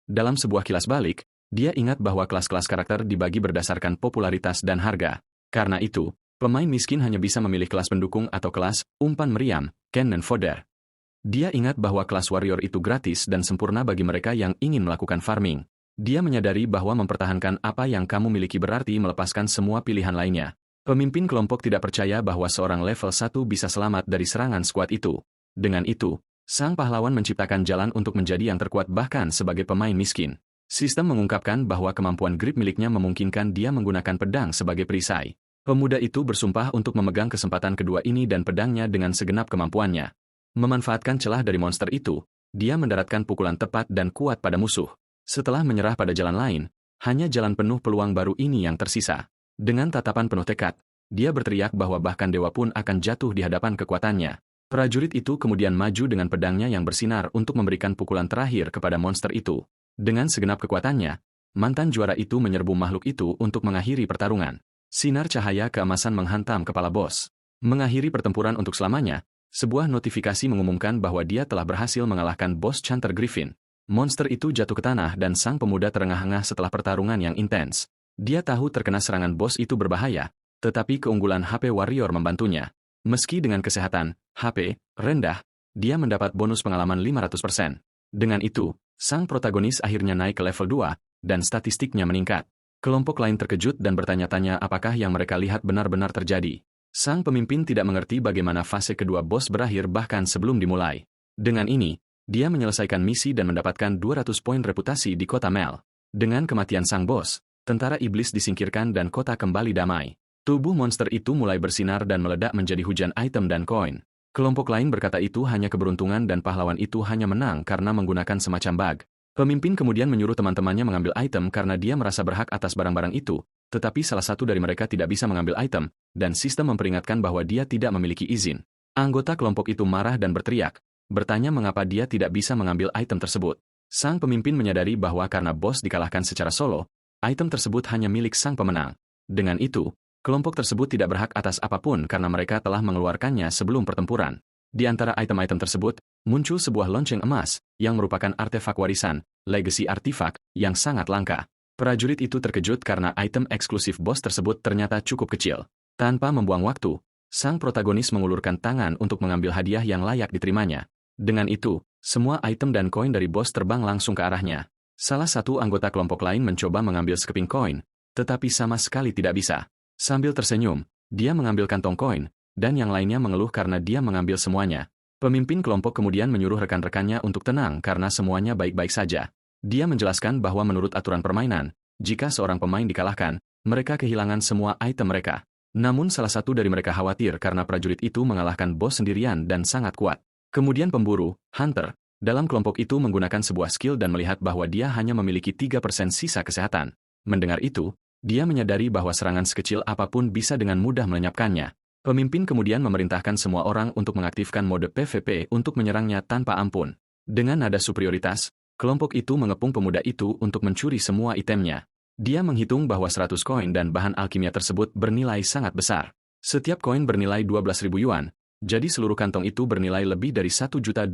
Dalam sebuah kilas balik, dia ingat bahwa kelas-kelas karakter dibagi berdasarkan popularitas dan harga. Karena itu, pemain miskin hanya bisa memilih kelas pendukung atau kelas umpan meriam, cannon fodder. Dia ingat bahwa kelas warrior itu gratis dan sempurna bagi mereka yang ingin melakukan farming. Dia menyadari bahwa mempertahankan apa yang kamu miliki berarti melepaskan semua pilihan lainnya. Pemimpin kelompok tidak percaya bahwa seorang level 1 bisa selamat dari serangan skuad itu. Dengan itu, sang pahlawan menciptakan jalan untuk menjadi yang terkuat bahkan sebagai pemain miskin. Sistem mengungkapkan bahwa kemampuan grip miliknya memungkinkan dia menggunakan pedang sebagai perisai. Pemuda itu bersumpah untuk memegang kesempatan kedua ini dan pedangnya dengan segenap kemampuannya. Memanfaatkan celah dari monster itu, dia mendaratkan pukulan tepat dan kuat pada musuh. Setelah menyerah pada jalan lain, hanya jalan penuh peluang baru ini yang tersisa. Dengan tatapan penuh tekad, dia berteriak bahwa bahkan dewa pun akan jatuh di hadapan kekuatannya. Prajurit itu kemudian maju dengan pedangnya yang bersinar untuk memberikan pukulan terakhir kepada monster itu. Dengan segenap kekuatannya, mantan juara itu menyerbu makhluk itu untuk mengakhiri pertarungan. Sinar cahaya keemasan menghantam kepala bos. Mengakhiri pertempuran untuk selamanya, sebuah notifikasi mengumumkan bahwa dia telah berhasil mengalahkan bos Chanter Griffin. Monster itu jatuh ke tanah dan sang pemuda terengah-engah setelah pertarungan yang intens. Dia tahu terkena serangan bos itu berbahaya, tetapi keunggulan HP Warrior membantunya. Meski dengan kesehatan HP rendah, dia mendapat bonus pengalaman 500%. Dengan itu, sang protagonis akhirnya naik ke level 2, dan statistiknya meningkat. Kelompok lain terkejut dan bertanya-tanya apakah yang mereka lihat benar-benar terjadi. Sang pemimpin tidak mengerti bagaimana fase kedua bos berakhir bahkan sebelum dimulai. Dengan ini, dia menyelesaikan misi dan mendapatkan 200 poin reputasi di kota Mel. Dengan kematian sang bos, tentara iblis disingkirkan dan kota kembali damai. Tubuh monster itu mulai bersinar dan meledak menjadi hujan item dan koin. Kelompok lain berkata itu hanya keberuntungan dan pahlawan itu hanya menang karena menggunakan semacam bug. Pemimpin kemudian menyuruh teman-temannya mengambil item karena dia merasa berhak atas barang-barang itu, tetapi salah satu dari mereka tidak bisa mengambil item, dan sistem memperingatkan bahwa dia tidak memiliki izin. Anggota kelompok itu marah dan berteriak, bertanya mengapa dia tidak bisa mengambil item tersebut. Sang pemimpin menyadari bahwa karena bos dikalahkan secara solo, item tersebut hanya milik sang pemenang. Dengan itu, kelompok tersebut tidak berhak atas apapun karena mereka telah mengeluarkannya sebelum pertempuran. Di antara item-item tersebut, muncul sebuah lonceng emas, yang merupakan artefak warisan, legacy artifak, yang sangat langka. Prajurit itu terkejut karena item eksklusif bos tersebut ternyata cukup kecil. Tanpa membuang waktu, sang protagonis mengulurkan tangan untuk mengambil hadiah yang layak diterimanya. Dengan itu, semua item dan koin dari bos terbang langsung ke arahnya. Salah satu anggota kelompok lain mencoba mengambil sekeping koin, tetapi sama sekali tidak bisa. Sambil tersenyum, dia mengambil kantong koin, dan yang lainnya mengeluh karena dia mengambil semuanya. Pemimpin kelompok kemudian menyuruh rekan-rekannya untuk tenang karena semuanya baik-baik saja. Dia menjelaskan bahwa menurut aturan permainan, jika seorang pemain dikalahkan, mereka kehilangan semua item mereka. Namun salah satu dari mereka khawatir karena prajurit itu mengalahkan bos sendirian dan sangat kuat. Kemudian pemburu, Hunter, dalam kelompok itu menggunakan sebuah skill dan melihat bahwa dia hanya memiliki 3% sisa kesehatan. Mendengar itu, dia menyadari bahwa serangan sekecil apapun bisa dengan mudah melenyapkannya. Pemimpin kemudian memerintahkan semua orang untuk mengaktifkan mode PvP untuk menyerangnya tanpa ampun. Dengan nada superioritas, kelompok itu mengepung pemuda itu untuk mencuri semua itemnya. Dia menghitung bahwa 100 koin dan bahan alkimia tersebut bernilai sangat besar. Setiap koin bernilai 12.000 yuan, jadi seluruh kantong itu bernilai lebih dari 1.200.000.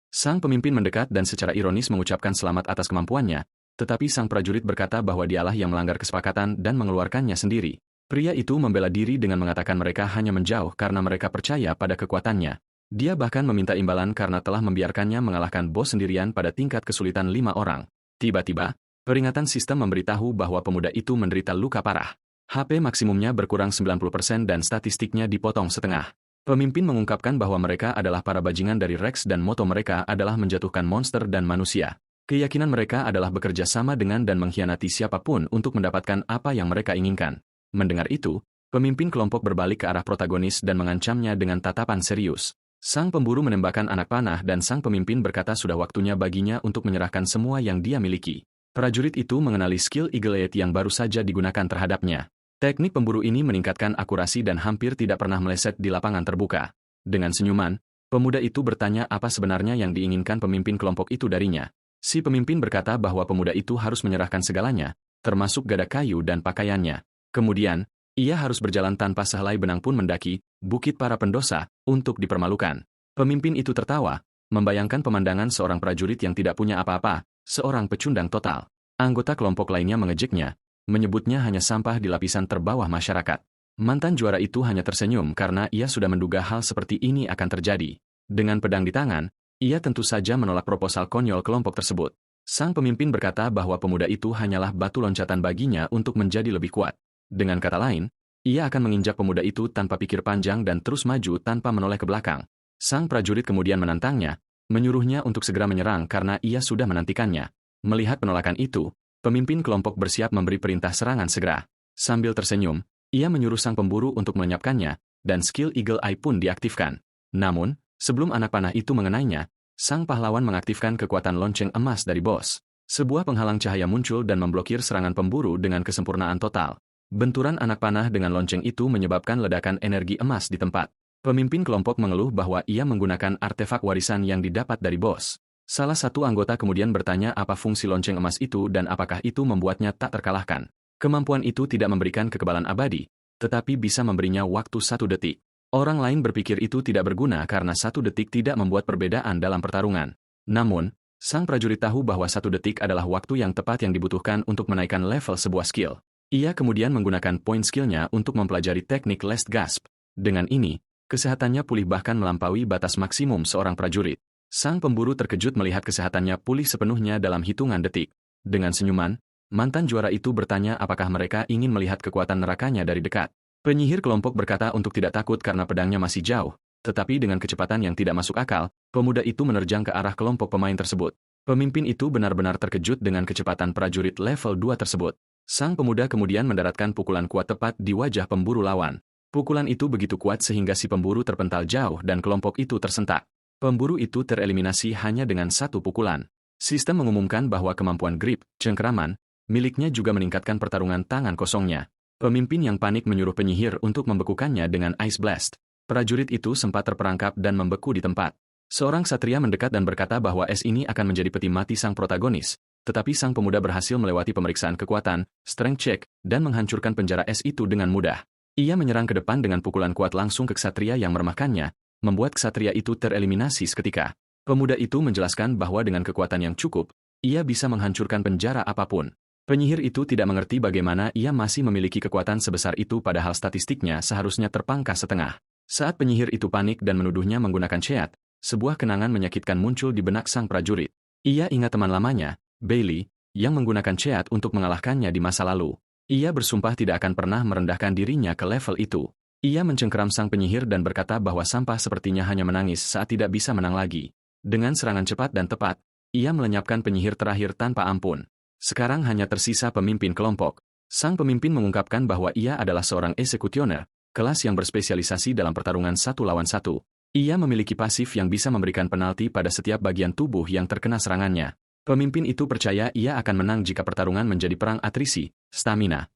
Sang pemimpin mendekat dan secara ironis mengucapkan selamat atas kemampuannya, tetapi sang prajurit berkata bahwa dialah yang melanggar kesepakatan dan mengeluarkannya sendiri. Pria itu membela diri dengan mengatakan mereka hanya menjauh karena mereka percaya pada kekuatannya. Dia bahkan meminta imbalan karena telah membiarkannya mengalahkan bos sendirian pada tingkat kesulitan 5 orang. Tiba-tiba, peringatan sistem memberitahu bahwa pemuda itu menderita luka parah. HP maksimumnya berkurang 90% dan statistiknya dipotong setengah. Pemimpin mengungkapkan bahwa mereka adalah para bajingan dari Rex dan moto mereka adalah menjatuhkan monster dan manusia. Keyakinan mereka adalah bekerja sama dengan dan mengkhianati siapapun untuk mendapatkan apa yang mereka inginkan. Mendengar itu, pemimpin kelompok berbalik ke arah protagonis dan mengancamnya dengan tatapan serius. Sang pemburu menembakkan anak panah dan sang pemimpin berkata sudah waktunya baginya untuk menyerahkan semua yang dia miliki. Prajurit itu mengenali skill Eagle Eye yang baru saja digunakan terhadapnya. Teknik pemburu ini meningkatkan akurasi dan hampir tidak pernah meleset di lapangan terbuka. Dengan senyuman, pemuda itu bertanya apa sebenarnya yang diinginkan pemimpin kelompok itu darinya. Si pemimpin berkata bahwa pemuda itu harus menyerahkan segalanya, termasuk gada kayu dan pakaiannya. Kemudian, ia harus berjalan tanpa sehelai benang pun mendaki bukit para pendosa untuk dipermalukan. Pemimpin itu tertawa, membayangkan pemandangan seorang prajurit yang tidak punya apa-apa, seorang pecundang total. Anggota kelompok lainnya mengejeknya, menyebutnya hanya sampah di lapisan terbawah masyarakat. Mantan juara itu hanya tersenyum karena ia sudah menduga hal seperti ini akan terjadi. Dengan pedang di tangan, ia tentu saja menolak proposal konyol kelompok tersebut. Sang pemimpin berkata bahwa pemuda itu hanyalah batu loncatan baginya untuk menjadi lebih kuat. Dengan kata lain, ia akan menginjak pemuda itu tanpa pikir panjang dan terus maju tanpa menoleh ke belakang. Sang prajurit kemudian menantangnya, menyuruhnya untuk segera menyerang karena ia sudah menantikannya. Melihat penolakan itu, pemimpin kelompok bersiap memberi perintah serangan segera. Sambil tersenyum, ia menyuruh sang pemburu untuk melenyapkannya, dan skill Eagle Eye pun diaktifkan. Namun, sebelum anak panah itu mengenainya, sang pahlawan mengaktifkan kekuatan lonceng emas dari bos. Sebuah penghalang cahaya muncul dan memblokir serangan pemburu dengan kesempurnaan total. Benturan anak panah dengan lonceng itu menyebabkan ledakan energi emas di tempat. Pemimpin kelompok mengeluh bahwa ia menggunakan artefak warisan yang didapat dari bos. Salah satu anggota kemudian bertanya apa fungsi lonceng emas itu dan apakah itu membuatnya tak terkalahkan. Kemampuan itu tidak memberikan kekebalan abadi, tetapi bisa memberinya waktu 1 detik. Orang lain berpikir itu tidak berguna karena 1 detik tidak membuat perbedaan dalam pertarungan. Namun, sang prajurit tahu bahwa 1 detik adalah waktu yang tepat yang dibutuhkan untuk menaikkan level sebuah skill. Ia kemudian menggunakan poin skillnya untuk mempelajari teknik last gasp. Dengan ini, kesehatannya pulih bahkan melampaui batas maksimum seorang prajurit. Sang pemburu terkejut melihat kesehatannya pulih sepenuhnya dalam hitungan detik. Dengan senyuman, mantan juara itu bertanya apakah mereka ingin melihat kekuatan nerakanya dari dekat. Penyihir kelompok berkata untuk tidak takut karena pedangnya masih jauh, tetapi dengan kecepatan yang tidak masuk akal, pemuda itu menerjang ke arah kelompok pemain tersebut. Pemimpin itu benar-benar terkejut dengan kecepatan prajurit level 2 tersebut. Sang pemuda kemudian mendaratkan pukulan kuat tepat di wajah pemburu lawan. Pukulan itu begitu kuat sehingga si pemburu terpental jauh dan kelompok itu tersentak. Pemburu itu tereliminasi hanya dengan 1 pukulan. Sistem mengumumkan bahwa kemampuan grip, cengkeraman, miliknya juga meningkatkan pertarungan tangan kosongnya. Pemimpin yang panik menyuruh penyihir untuk membekukannya dengan Ice Blast. Prajurit itu sempat terperangkap dan membeku di tempat. Seorang satria mendekat dan berkata bahwa es ini akan menjadi peti mati sang protagonis. Tetapi sang pemuda berhasil melewati pemeriksaan kekuatan, strength check, dan menghancurkan penjara es itu dengan mudah. Ia menyerang ke depan dengan pukulan kuat langsung ke ksatria yang meremahkannya, membuat ksatria itu tereliminasi seketika. Pemuda itu menjelaskan bahwa dengan kekuatan yang cukup, ia bisa menghancurkan penjara apapun. Penyihir itu tidak mengerti bagaimana ia masih memiliki kekuatan sebesar itu padahal statistiknya seharusnya terpangkas setengah. Saat penyihir itu panik dan menuduhnya menggunakan ceat, sebuah kenangan menyakitkan muncul di benak sang prajurit. Ia ingat teman lamanya, Bailey, yang menggunakan ceat untuk mengalahkannya di masa lalu. Ia bersumpah tidak akan pernah merendahkan dirinya ke level itu. Ia mencengkeram sang penyihir dan berkata bahwa sampah sepertinya hanya menangis saat tidak bisa menang lagi. Dengan serangan cepat dan tepat, ia melenyapkan penyihir terakhir tanpa ampun. Sekarang hanya tersisa pemimpin kelompok. Sang pemimpin mengungkapkan bahwa ia adalah seorang eksekutioner, kelas yang berspesialisasi dalam pertarungan 1 lawan 1. Ia memiliki pasif yang bisa memberikan penalti pada setiap bagian tubuh yang terkena serangannya. Pemimpin itu percaya ia akan menang jika pertarungan menjadi perang atrisi, stamina.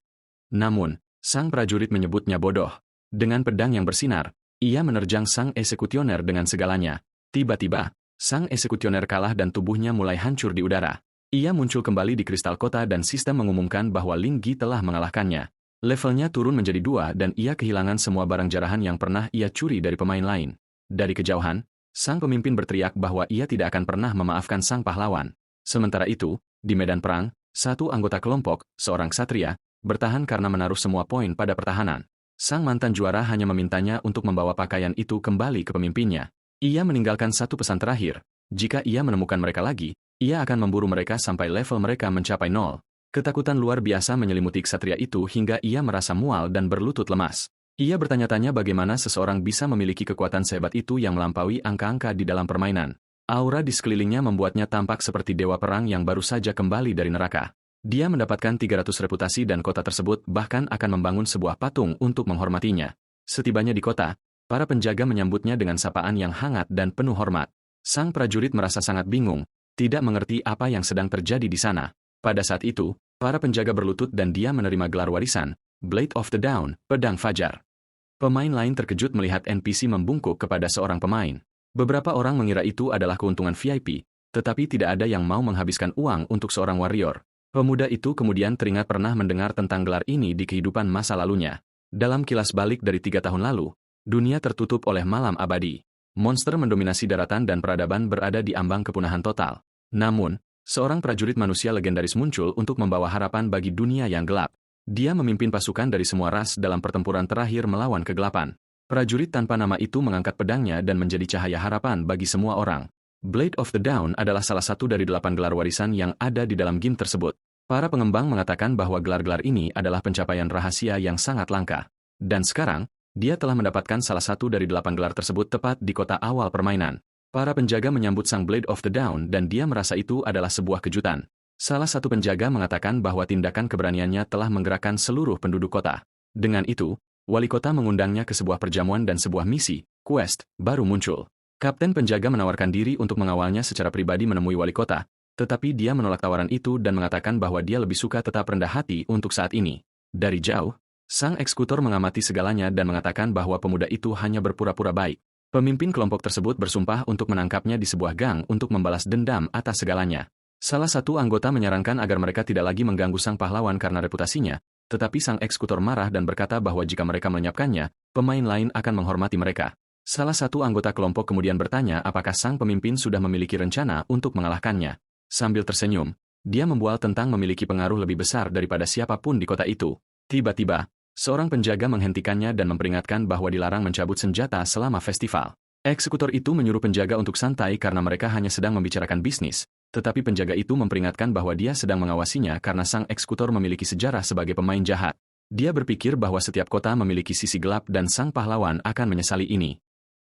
Namun, sang prajurit menyebutnya bodoh. Dengan pedang yang bersinar, ia menerjang sang eksekutioner dengan segalanya. Tiba-tiba, sang eksekutioner kalah dan tubuhnya mulai hancur di udara. Ia muncul kembali di kristal kota dan sistem mengumumkan bahwa Ling Gi telah mengalahkannya. Levelnya turun menjadi 2 dan ia kehilangan semua barang jarahan yang pernah ia curi dari pemain lain. Dari kejauhan, sang pemimpin berteriak bahwa ia tidak akan pernah memaafkan sang pahlawan. Sementara itu, di medan perang, satu anggota kelompok, seorang ksatria, bertahan karena menaruh semua poin pada pertahanan. Sang mantan juara hanya memintanya untuk membawa pakaian itu kembali ke pemimpinnya. Ia meninggalkan satu pesan terakhir, jika ia menemukan mereka lagi, ia akan memburu mereka sampai level mereka mencapai 0. Ketakutan luar biasa menyelimuti ksatria itu hingga ia merasa mual dan berlutut lemas. Ia bertanya-tanya bagaimana seseorang bisa memiliki kekuatan sehebat itu yang melampaui angka-angka di dalam permainan. Aura di sekelilingnya membuatnya tampak seperti dewa perang yang baru saja kembali dari neraka. Dia mendapatkan 300 reputasi dan kota tersebut bahkan akan membangun sebuah patung untuk menghormatinya. Setibanya di kota, para penjaga menyambutnya dengan sapaan yang hangat dan penuh hormat. Sang prajurit merasa sangat bingung, tidak mengerti apa yang sedang terjadi di sana. Pada saat itu, para penjaga berlutut dan dia menerima gelar warisan, Blade of the Dawn, Pedang Fajar. Pemain lain terkejut melihat NPC membungkuk kepada seorang pemain. Beberapa orang mengira itu adalah keuntungan VIP, tetapi tidak ada yang mau menghabiskan uang untuk seorang warrior. Pemuda itu kemudian teringat pernah mendengar tentang gelar ini di kehidupan masa lalunya. Dalam kilas balik dari 3 tahun lalu, dunia tertutup oleh malam abadi. Monster mendominasi daratan dan peradaban berada di ambang kepunahan total. Namun, seorang prajurit manusia legendaris muncul untuk membawa harapan bagi dunia yang gelap. Dia memimpin pasukan dari semua ras dalam pertempuran terakhir melawan kegelapan. Prajurit tanpa nama itu mengangkat pedangnya dan menjadi cahaya harapan bagi semua orang. Blade of the Dawn adalah salah satu dari 8 gelar warisan yang ada di dalam game tersebut. Para pengembang mengatakan bahwa gelar-gelar ini adalah pencapaian rahasia yang sangat langka. Dan sekarang, dia telah mendapatkan salah satu dari 8 gelar tersebut tepat di kota awal permainan. Para penjaga menyambut sang Blade of the Dawn dan dia merasa itu adalah sebuah kejutan. Salah satu penjaga mengatakan bahwa tindakan keberaniannya telah menggerakkan seluruh penduduk kota. Dengan itu, wali kota mengundangnya ke sebuah perjamuan dan sebuah misi, quest, baru muncul. Kapten penjaga menawarkan diri untuk mengawalnya secara pribadi menemui wali kota, tetapi dia menolak tawaran itu dan mengatakan bahwa dia lebih suka tetap rendah hati untuk saat ini. Dari jauh, sang eksekutor mengamati segalanya dan mengatakan bahwa pemuda itu hanya berpura-pura baik. Pemimpin kelompok tersebut bersumpah untuk menangkapnya di sebuah gang untuk membalas dendam atas segalanya. Salah satu anggota menyarankan agar mereka tidak lagi mengganggu sang pahlawan karena reputasinya, tetapi sang eksekutor marah dan berkata bahwa jika mereka melenyapkannya, pemain lain akan menghormati mereka. Salah satu anggota kelompok kemudian bertanya apakah sang pemimpin sudah memiliki rencana untuk mengalahkannya. Sambil tersenyum, dia membual tentang memiliki pengaruh lebih besar daripada siapapun di kota itu. Tiba-tiba, seorang penjaga menghentikannya dan memperingatkan bahwa dilarang mencabut senjata selama festival. Eksekutor itu menyuruh penjaga untuk santai karena mereka hanya sedang membicarakan bisnis, tetapi penjaga itu memperingatkan bahwa dia sedang mengawasinya karena sang eksekutor memiliki sejarah sebagai pemain jahat. Dia berpikir bahwa setiap kota memiliki sisi gelap dan sang pahlawan akan menyesali ini.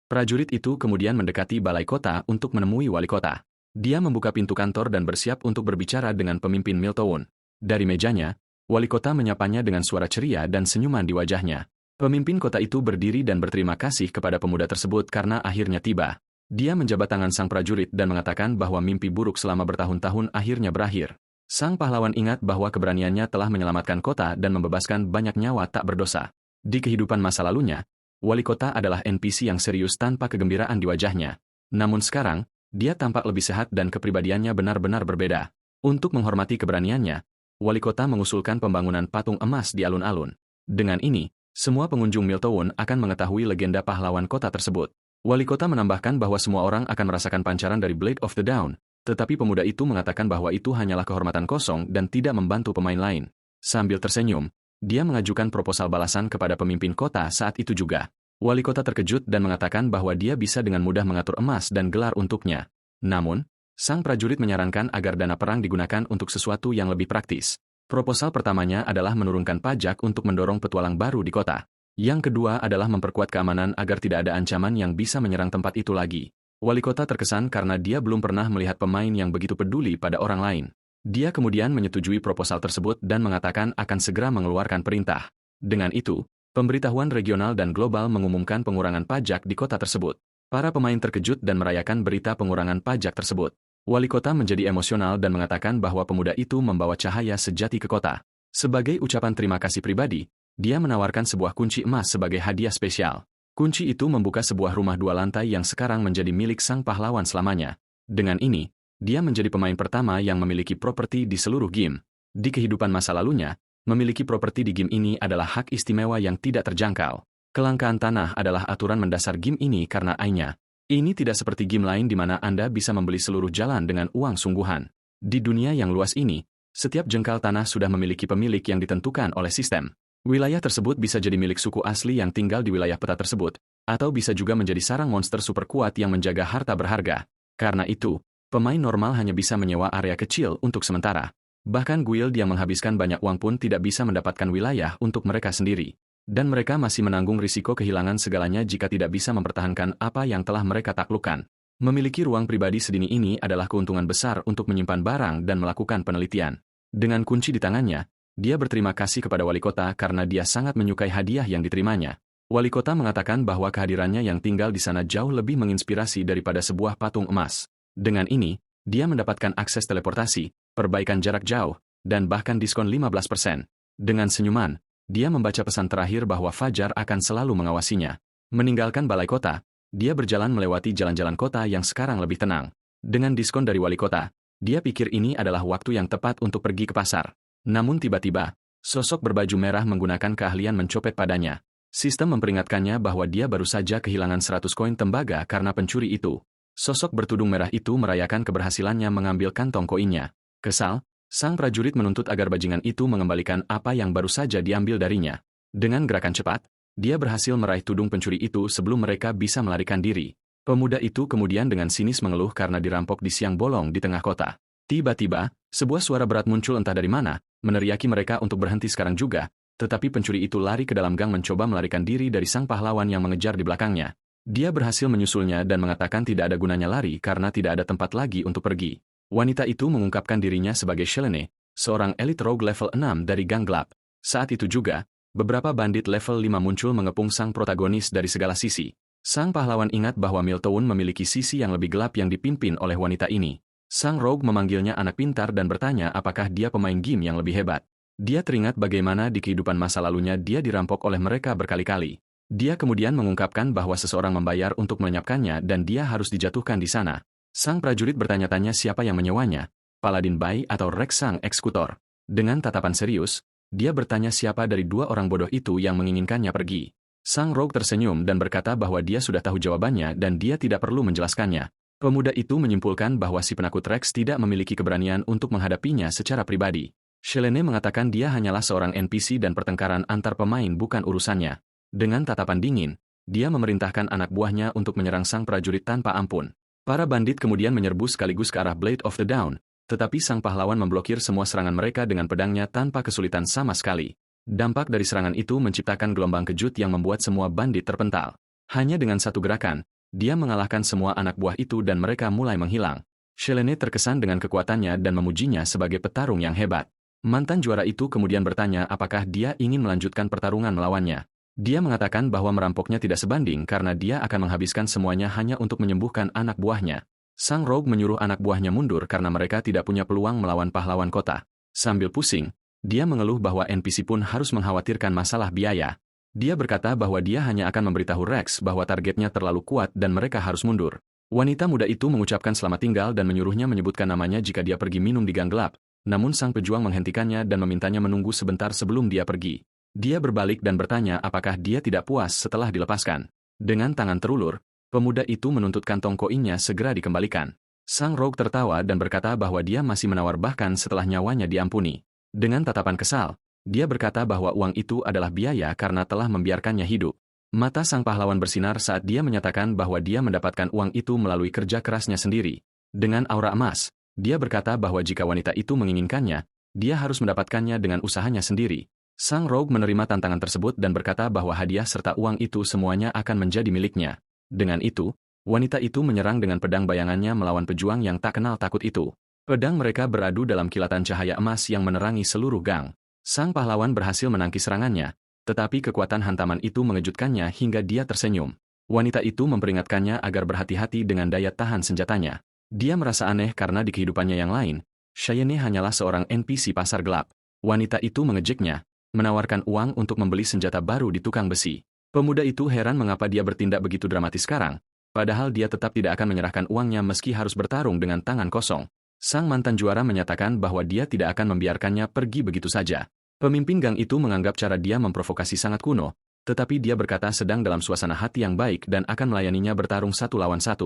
Prajurit itu kemudian mendekati balai kota untuk menemui wali kota. Dia membuka pintu kantor dan bersiap untuk berbicara dengan pemimpin Miltown. Dari mejanya, wali kota menyapanya dengan suara ceria dan senyuman di wajahnya. Pemimpin kota itu berdiri dan berterima kasih kepada pemuda tersebut karena akhirnya tiba. Dia menjabat tangan sang prajurit dan mengatakan bahwa mimpi buruk selama bertahun-tahun akhirnya berakhir. Sang pahlawan ingat bahwa keberaniannya telah menyelamatkan kota dan membebaskan banyak nyawa tak berdosa. Di kehidupan masa lalunya, wali kota adalah NPC yang serius tanpa kegembiraan di wajahnya. Namun sekarang, dia tampak lebih sehat dan kepribadiannya benar-benar berbeda. Untuk menghormati keberaniannya, wali kota mengusulkan pembangunan patung emas di alun-alun. Dengan ini, semua pengunjung Miltown akan mengetahui legenda pahlawan kota tersebut. Wali kota menambahkan bahwa semua orang akan merasakan pancaran dari Blade of the Dawn, tetapi pemuda itu mengatakan bahwa itu hanyalah kehormatan kosong dan tidak membantu pemain lain. Sambil tersenyum, dia mengajukan proposal balasan kepada pemimpin kota saat itu juga. Wali kota terkejut dan mengatakan bahwa dia bisa dengan mudah mengatur emas dan gelar untuknya. Namun, sang prajurit menyarankan agar dana perang digunakan untuk sesuatu yang lebih praktis. Proposal pertamanya adalah menurunkan pajak untuk mendorong petualang baru di kota. Yang kedua adalah memperkuat keamanan agar tidak ada ancaman yang bisa menyerang tempat itu lagi. Wali kota terkesan karena dia belum pernah melihat pemain yang begitu peduli pada orang lain. Dia kemudian menyetujui proposal tersebut dan mengatakan akan segera mengeluarkan perintah. Dengan itu, pemberitahuan regional dan global mengumumkan pengurangan pajak di kota tersebut. Para pemain terkejut dan merayakan berita pengurangan pajak tersebut. Wali kota menjadi emosional dan mengatakan bahwa pemuda itu membawa cahaya sejati ke kota. Sebagai ucapan terima kasih pribadi, dia menawarkan sebuah kunci emas sebagai hadiah spesial. Kunci itu membuka sebuah rumah 2 lantai yang sekarang menjadi milik sang pahlawan selamanya. Dengan ini, dia menjadi pemain pertama yang memiliki properti di seluruh game. Di kehidupan masa lalunya, memiliki properti di game ini adalah hak istimewa yang tidak terjangkau. Kelangkaan tanah adalah aturan mendasar game ini karena AI-nya. Ini tidak seperti game lain di mana Anda bisa membeli seluruh jalan dengan uang sungguhan. Di dunia yang luas ini, setiap jengkal tanah sudah memiliki pemilik yang ditentukan oleh sistem. Wilayah tersebut bisa jadi milik suku asli yang tinggal di wilayah peta tersebut, atau bisa juga menjadi sarang monster super kuat yang menjaga harta berharga. Karena itu, pemain normal hanya bisa menyewa area kecil untuk sementara. Bahkan guild yang menghabiskan banyak uang pun tidak bisa mendapatkan wilayah untuk mereka sendiri. Dan mereka masih menanggung risiko kehilangan segalanya jika tidak bisa mempertahankan apa yang telah mereka taklukkan. Memiliki ruang pribadi sedini ini adalah keuntungan besar untuk menyimpan barang dan melakukan penelitian. Dengan kunci di tangannya, dia berterima kasih kepada wali kota karena dia sangat menyukai hadiah yang diterimanya. Wali kota mengatakan bahwa kehadirannya yang tinggal di sana jauh lebih menginspirasi daripada sebuah patung emas. Dengan ini, dia mendapatkan akses teleportasi, perbaikan jarak jauh, dan bahkan diskon 15%. Dengan senyuman, dia membaca pesan terakhir bahwa Fajar akan selalu mengawasinya. Meninggalkan balai kota, dia berjalan melewati jalan-jalan kota yang sekarang lebih tenang. Dengan diskon dari wali kota, dia pikir ini adalah waktu yang tepat untuk pergi ke pasar. Namun tiba-tiba, sosok berbaju merah menggunakan keahlian mencopet padanya. Sistem memperingatkannya bahwa dia baru saja kehilangan 100 koin tembaga karena pencuri itu. Sosok bertudung merah itu merayakan keberhasilannya mengambil kantong koinnya. Kesal, sang prajurit menuntut agar bajingan itu mengembalikan apa yang baru saja diambil darinya. Dengan gerakan cepat, dia berhasil meraih tudung pencuri itu sebelum mereka bisa melarikan diri. Pemuda itu kemudian dengan sinis mengeluh karena dirampok di siang bolong di tengah kota. Tiba-tiba, sebuah suara berat muncul entah dari mana, meneriaki mereka untuk berhenti sekarang juga, tetapi pencuri itu lari ke dalam gang mencoba melarikan diri dari sang pahlawan yang mengejar di belakangnya. Dia berhasil menyusulnya dan mengatakan tidak ada gunanya lari karena tidak ada tempat lagi untuk pergi. Wanita itu mengungkapkan dirinya sebagai Shelene, seorang elit rogue level 6 dari gang gelap. Saat itu juga, beberapa bandit level 5 muncul mengepung sang protagonis dari segala sisi. Sang pahlawan ingat bahwa Miltown memiliki sisi yang lebih gelap yang dipimpin oleh wanita ini. Sang rogue memanggilnya anak pintar dan bertanya apakah dia pemain game yang lebih hebat. Dia teringat bagaimana di kehidupan masa lalunya dia dirampok oleh mereka berkali-kali. Dia kemudian mengungkapkan bahwa seseorang membayar untuk melenyapkannya dan dia harus dijatuhkan di sana. Sang prajurit bertanya-tanya siapa yang menyewanya, Paladin Bai atau Rex sang eksekutor. Dengan tatapan serius, dia bertanya siapa dari dua orang bodoh itu yang menginginkannya pergi. Sang rogue tersenyum dan berkata bahwa dia sudah tahu jawabannya dan dia tidak perlu menjelaskannya. Pemuda itu menyimpulkan bahwa si penakut Rex tidak memiliki keberanian untuk menghadapinya secara pribadi. Shelene mengatakan dia hanyalah seorang NPC dan pertengkaran antar pemain bukan urusannya. Dengan tatapan dingin, dia memerintahkan anak buahnya untuk menyerang sang prajurit tanpa ampun. Para bandit kemudian menyerbu sekaligus ke arah Blade of the Dawn, tetapi sang pahlawan memblokir semua serangan mereka dengan pedangnya tanpa kesulitan sama sekali. Dampak dari serangan itu menciptakan gelombang kejut yang membuat semua bandit terpental. Hanya dengan satu gerakan, dia mengalahkan semua anak buah itu dan mereka mulai menghilang. Shelene terkesan dengan kekuatannya dan memujinya sebagai petarung yang hebat. Mantan juara itu kemudian bertanya apakah dia ingin melanjutkan pertarungan melawannya. Dia mengatakan bahwa merampoknya tidak sebanding karena dia akan menghabiskan semuanya hanya untuk menyembuhkan anak buahnya. Sang rogue menyuruh anak buahnya mundur karena mereka tidak punya peluang melawan pahlawan kota. Sambil pusing, dia mengeluh bahwa NPC pun harus mengkhawatirkan masalah biaya. Dia berkata bahwa dia hanya akan memberitahu Rex bahwa targetnya terlalu kuat dan mereka harus mundur. Wanita muda itu mengucapkan selamat tinggal dan menyuruhnya menyebutkan namanya jika dia pergi minum di gang gelap. Namun sang pejuang menghentikannya dan memintanya menunggu sebentar sebelum dia pergi. Dia berbalik dan bertanya apakah dia tidak puas setelah dilepaskan. Dengan tangan terulur, pemuda itu menuntut kantong koinnya segera dikembalikan. Sang rogue tertawa dan berkata bahwa dia masih menawar bahkan setelah nyawanya diampuni. Dengan tatapan kesal, dia berkata bahwa uang itu adalah biaya karena telah membiarkannya hidup. Mata sang pahlawan bersinar saat dia menyatakan bahwa dia mendapatkan uang itu melalui kerja kerasnya sendiri. Dengan aura emas, dia berkata bahwa jika wanita itu menginginkannya, dia harus mendapatkannya dengan usahanya sendiri. Sang rogue menerima tantangan tersebut dan berkata bahwa hadiah serta uang itu semuanya akan menjadi miliknya. Dengan itu, wanita itu menyerang dengan pedang bayangannya melawan pejuang yang tak kenal takut itu. Pedang mereka beradu dalam kilatan cahaya emas yang menerangi seluruh gang. Sang pahlawan berhasil menangkis serangannya, tetapi kekuatan hantaman itu mengejutkannya hingga dia tersenyum. Wanita itu memperingatkannya agar berhati-hati dengan daya tahan senjatanya. Dia merasa aneh karena di kehidupannya yang lain, Cheyenne hanyalah seorang NPC pasar gelap. Wanita itu mengejeknya, menawarkan uang untuk membeli senjata baru di tukang besi. Pemuda itu heran mengapa dia bertindak begitu dramatis sekarang, padahal dia tetap tidak akan menyerahkan uangnya meski harus bertarung dengan tangan kosong. Sang mantan juara menyatakan bahwa dia tidak akan membiarkannya pergi begitu saja. Pemimpin gang itu menganggap cara dia memprovokasi sangat kuno, tetapi dia berkata sedang dalam suasana hati yang baik dan akan melayaninya bertarung 1 lawan 1.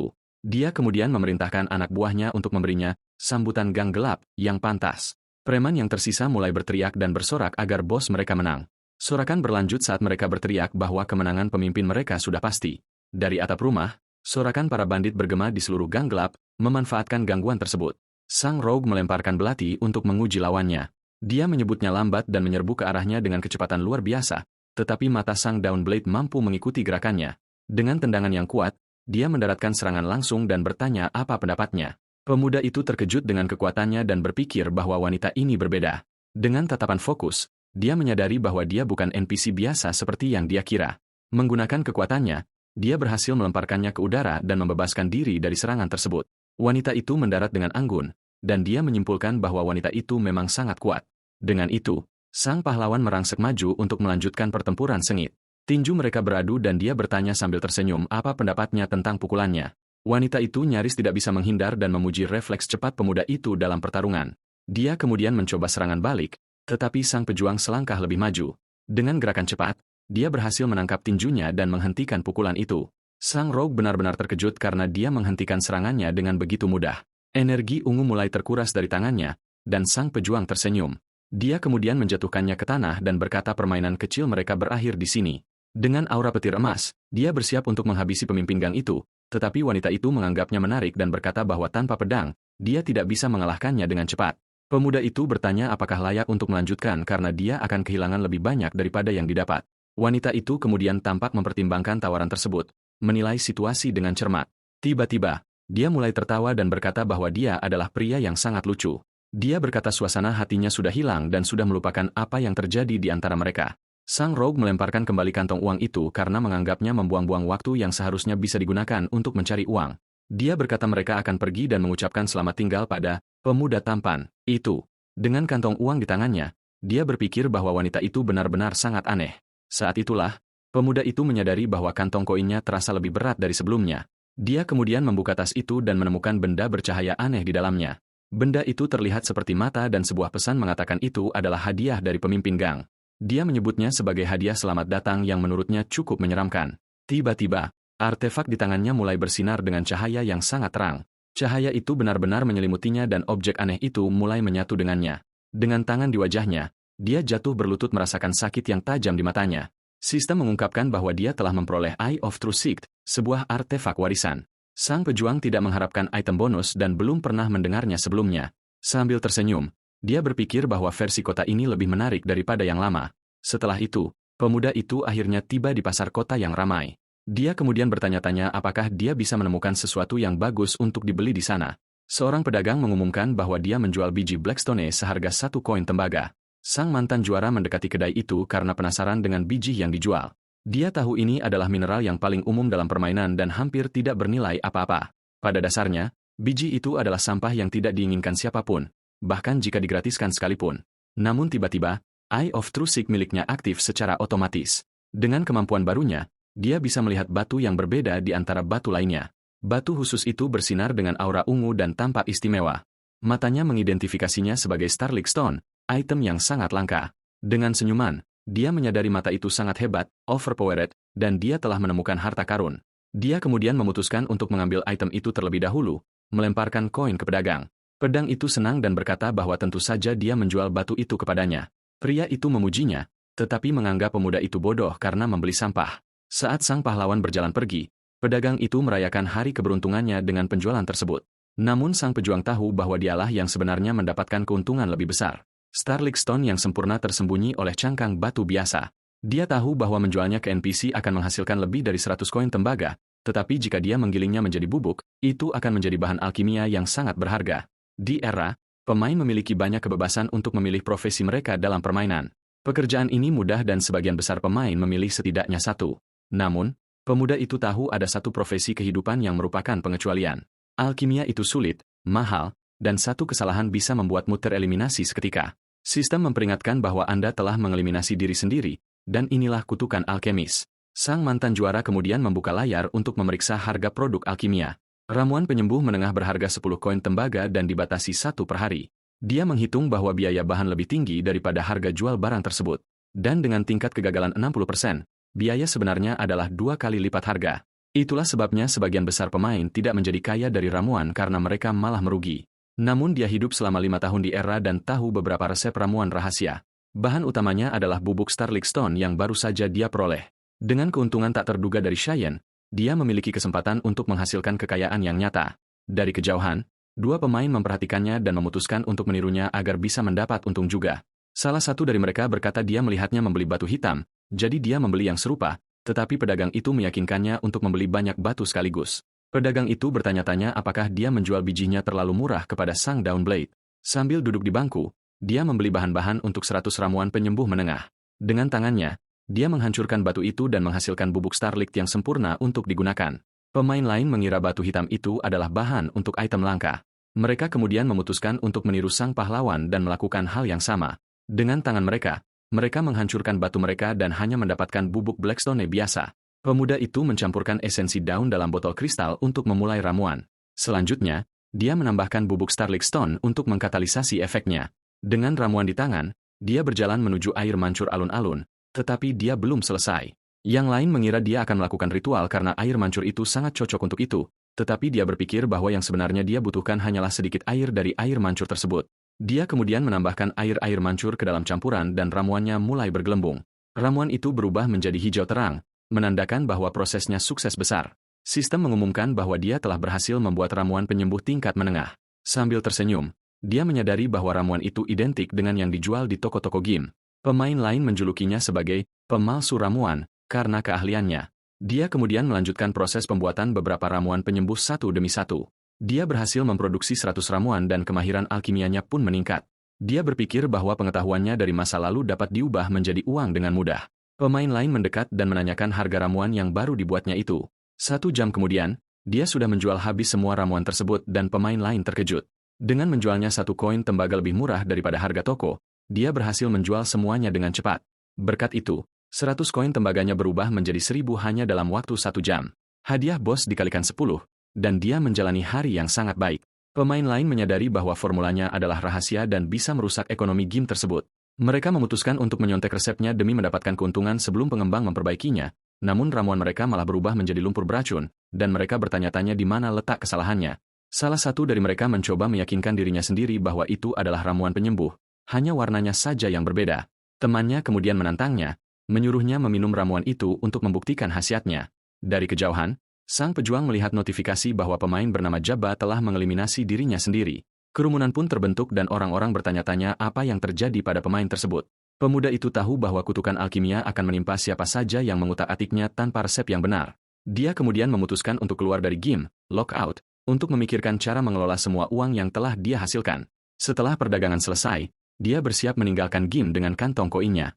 Dia kemudian memerintahkan anak buahnya untuk memberinya sambutan gang gelap yang pantas. Preman yang tersisa mulai berteriak dan bersorak agar bos mereka menang. Sorakan berlanjut saat mereka berteriak bahwa kemenangan pemimpin mereka sudah pasti. Dari atap rumah, sorakan para bandit bergema di seluruh gang gelap, memanfaatkan gangguan tersebut. Sang rogue melemparkan belati untuk menguji lawannya. Dia menyebutnya lambat dan menyerbu ke arahnya dengan kecepatan luar biasa, tetapi mata sang Downblade mampu mengikuti gerakannya. Dengan tendangan yang kuat, dia mendaratkan serangan langsung dan bertanya apa pendapatnya. Pemuda itu terkejut dengan kekuatannya dan berpikir bahwa wanita ini berbeda. Dengan tatapan fokus, dia menyadari bahwa dia bukan NPC biasa seperti yang dia kira. Menggunakan kekuatannya, dia berhasil melemparkannya ke udara dan membebaskan diri dari serangan tersebut. Wanita itu mendarat dengan anggun, dan dia menyimpulkan bahwa wanita itu memang sangat kuat. Dengan itu, sang pahlawan merangsek maju untuk melanjutkan pertempuran sengit. Tinju mereka beradu dan dia bertanya sambil tersenyum apa pendapatnya tentang pukulannya. Wanita itu nyaris tidak bisa menghindar dan memuji refleks cepat pemuda itu dalam pertarungan. Dia kemudian mencoba serangan balik, tetapi sang pejuang selangkah lebih maju. Dengan gerakan cepat, dia berhasil menangkap tinjunya dan menghentikan pukulan itu. Sang rogue benar-benar terkejut karena dia menghentikan serangannya dengan begitu mudah. Energi ungu mulai terkuras dari tangannya, dan sang pejuang tersenyum. Dia kemudian menjatuhkannya ke tanah dan berkata permainan kecil mereka berakhir di sini. Dengan aura petir emas, dia bersiap untuk menghabisi pemimpin gang itu, tetapi wanita itu menganggapnya menarik dan berkata bahwa tanpa pedang, dia tidak bisa mengalahkannya dengan cepat. Pemuda itu bertanya apakah layak untuk melanjutkan karena dia akan kehilangan lebih banyak daripada yang didapat. Wanita itu kemudian tampak mempertimbangkan tawaran tersebut, menilai situasi dengan cermat. Tiba-tiba, dia mulai tertawa dan berkata bahwa dia adalah pria yang sangat lucu. Dia berkata suasana hatinya sudah hilang dan sudah melupakan apa yang terjadi di antara mereka. Sang rogue melemparkan kembali kantong uang itu karena menganggapnya membuang-buang waktu yang seharusnya bisa digunakan untuk mencari uang. Dia berkata mereka akan pergi dan mengucapkan selamat tinggal pada pemuda tampan itu. Dengan kantong uang di tangannya, dia berpikir bahwa wanita itu benar-benar sangat aneh. Saat itulah, pemuda itu menyadari bahwa kantong koinnya terasa lebih berat dari sebelumnya. Dia kemudian membuka tas itu dan menemukan benda bercahaya aneh di dalamnya. Benda itu terlihat seperti mata dan sebuah pesan mengatakan itu adalah hadiah dari pemimpin gang. Dia menyebutnya sebagai hadiah selamat datang yang menurutnya cukup menyeramkan. Tiba-tiba, artefak di tangannya mulai bersinar dengan cahaya yang sangat terang. Cahaya itu benar-benar menyelimutinya dan objek aneh itu mulai menyatu dengannya. Dengan tangan di wajahnya, dia jatuh berlutut merasakan sakit yang tajam di matanya. Sistem mengungkapkan bahwa dia telah memperoleh Eye of True Sight, sebuah artefak warisan. Sang pejuang tidak mengharapkan item bonus dan belum pernah mendengarnya sebelumnya. Sambil tersenyum, dia berpikir bahwa versi kota ini lebih menarik daripada yang lama. Setelah itu, pemuda itu akhirnya tiba di pasar kota yang ramai. Dia kemudian bertanya-tanya apakah dia bisa menemukan sesuatu yang bagus untuk dibeli di sana. Seorang pedagang mengumumkan bahwa dia menjual biji Blackstone seharga 1 koin tembaga. Sang mantan juara mendekati kedai itu karena penasaran dengan biji yang dijual. Dia tahu ini adalah mineral yang paling umum dalam permainan dan hampir tidak bernilai apa-apa. Pada dasarnya, biji itu adalah sampah yang tidak diinginkan siapapun, bahkan jika digratiskan sekalipun. Namun tiba-tiba, Eye of True Sight miliknya aktif secara otomatis. Dengan kemampuan barunya, dia bisa melihat batu yang berbeda di antara batu lainnya. Batu khusus itu bersinar dengan aura ungu dan tampak istimewa. Matanya mengidentifikasinya sebagai Starlight Stone, item yang sangat langka. Dengan senyuman, dia menyadari mata itu sangat hebat, overpowered, dan dia telah menemukan harta karun. Dia kemudian memutuskan untuk mengambil item itu terlebih dahulu, melemparkan koin ke pedagang. Pedang itu senang dan berkata bahwa tentu saja dia menjual batu itu kepadanya. Pria itu memujinya, tetapi menganggap pemuda itu bodoh karena membeli sampah. Saat sang pahlawan berjalan pergi, pedagang itu merayakan hari keberuntungannya dengan penjualan tersebut. Namun sang pejuang tahu bahwa dialah yang sebenarnya mendapatkan keuntungan lebih besar. Starlight Stone yang sempurna tersembunyi oleh cangkang batu biasa. Dia tahu bahwa menjualnya ke NPC akan menghasilkan lebih dari 100 koin tembaga, tetapi jika dia menggilingnya menjadi bubuk, itu akan menjadi bahan alkimia yang sangat berharga. Di era, pemain memiliki banyak kebebasan untuk memilih profesi mereka dalam permainan. Pekerjaan ini mudah dan sebagian besar pemain memilih setidaknya satu. Namun, pemuda itu tahu ada satu profesi kehidupan yang merupakan pengecualian. Alkimia itu sulit, mahal, dan satu kesalahan bisa membuatmu tereliminasi seketika. Sistem memperingatkan bahwa Anda telah mengeliminasi diri sendiri, dan inilah kutukan alkemis. Sang mantan juara kemudian membuka layar untuk memeriksa harga produk alkimia. Ramuan penyembuh menengah berharga 10 koin tembaga dan dibatasi 1 per hari. Dia menghitung bahwa biaya bahan lebih tinggi daripada harga jual barang tersebut. Dan dengan tingkat kegagalan 60%, biaya sebenarnya adalah 2 kali lipat harga. Itulah sebabnya sebagian besar pemain tidak menjadi kaya dari ramuan karena mereka malah merugi. Namun dia hidup selama 5 tahun di era dan tahu beberapa resep ramuan rahasia. Bahan utamanya adalah bubuk Starlight Stone yang baru saja dia peroleh. Dengan keuntungan tak terduga dari Cheyenne, dia memiliki kesempatan untuk menghasilkan kekayaan yang nyata. Dari kejauhan, dua pemain memperhatikannya dan memutuskan untuk menirunya agar bisa mendapat untung juga. Salah satu dari mereka berkata dia melihatnya membeli batu hitam, jadi dia membeli yang serupa, tetapi pedagang itu meyakinkannya untuk membeli banyak batu sekaligus. Pedagang itu bertanya-tanya apakah dia menjual bijinya terlalu murah kepada sang Downblade. Sambil duduk di bangku, dia membeli bahan-bahan untuk 100 ramuan penyembuh menengah. Dengan tangannya, dia menghancurkan batu itu dan menghasilkan bubuk Starlight yang sempurna untuk digunakan. Pemain lain mengira batu hitam itu adalah bahan untuk item langka. Mereka kemudian memutuskan untuk meniru sang pahlawan dan melakukan hal yang sama. Dengan tangan mereka menghancurkan batu mereka dan hanya mendapatkan bubuk Blackstone biasa. Pemuda itu mencampurkan esensi daun dalam botol kristal untuk memulai ramuan. Selanjutnya, dia menambahkan bubuk Starlight Stone untuk mengkatalisasi efeknya. Dengan ramuan di tangan, dia berjalan menuju air mancur alun-alun, tetapi dia belum selesai. Yang lain mengira dia akan melakukan ritual karena air mancur itu sangat cocok untuk itu, tetapi dia berpikir bahwa yang sebenarnya dia butuhkan hanyalah sedikit air dari air mancur tersebut. Dia kemudian menambahkan air mancur ke dalam campuran dan ramuannya mulai bergelembung. Ramuan itu berubah menjadi hijau terang, menandakan bahwa prosesnya sukses besar. Sistem mengumumkan bahwa dia telah berhasil membuat ramuan penyembuh tingkat menengah. Sambil tersenyum, dia menyadari bahwa ramuan itu identik dengan yang dijual di toko-toko game. Pemain lain menjulukinya sebagai pemalsu ramuan karena keahliannya. Dia kemudian melanjutkan proses pembuatan beberapa ramuan penyembuh satu demi satu. Dia berhasil memproduksi 100 ramuan dan kemahiran alkimianya pun meningkat. Dia berpikir bahwa pengetahuannya dari masa lalu dapat diubah menjadi uang dengan mudah. Pemain lain mendekat dan menanyakan harga ramuan yang baru dibuatnya itu. 1 jam kemudian, dia sudah menjual habis semua ramuan tersebut dan pemain lain terkejut. Dengan menjualnya 1 koin tembaga lebih murah daripada harga toko, dia berhasil menjual semuanya dengan cepat. Berkat itu, 100 koin tembaganya berubah menjadi 1000 hanya dalam waktu 1 jam. Hadiah bos dikalikan 10, dan dia menjalani hari yang sangat baik. Pemain lain menyadari bahwa formulanya adalah rahasia dan bisa merusak ekonomi game tersebut. Mereka memutuskan untuk menyontek resepnya demi mendapatkan keuntungan sebelum pengembang memperbaikinya, namun ramuan mereka malah berubah menjadi lumpur beracun, dan mereka bertanya-tanya di mana letak kesalahannya. Salah satu dari mereka mencoba meyakinkan dirinya sendiri bahwa itu adalah ramuan penyembuh, hanya warnanya saja yang berbeda. Temannya kemudian menantangnya, menyuruhnya meminum ramuan itu untuk membuktikan khasiatnya. Dari kejauhan, sang pejuang melihat notifikasi bahwa pemain bernama Jabba telah mengeliminasi dirinya sendiri. Kerumunan pun terbentuk dan orang-orang bertanya-tanya apa yang terjadi pada pemain tersebut. Pemuda itu tahu bahwa kutukan alkimia akan menimpa siapa saja yang mengutak-atiknya tanpa resep yang benar. Dia kemudian memutuskan untuk keluar dari game, lockout, untuk memikirkan cara mengelola semua uang yang telah dia hasilkan. Setelah perdagangan selesai, dia bersiap meninggalkan game dengan kantong koinnya.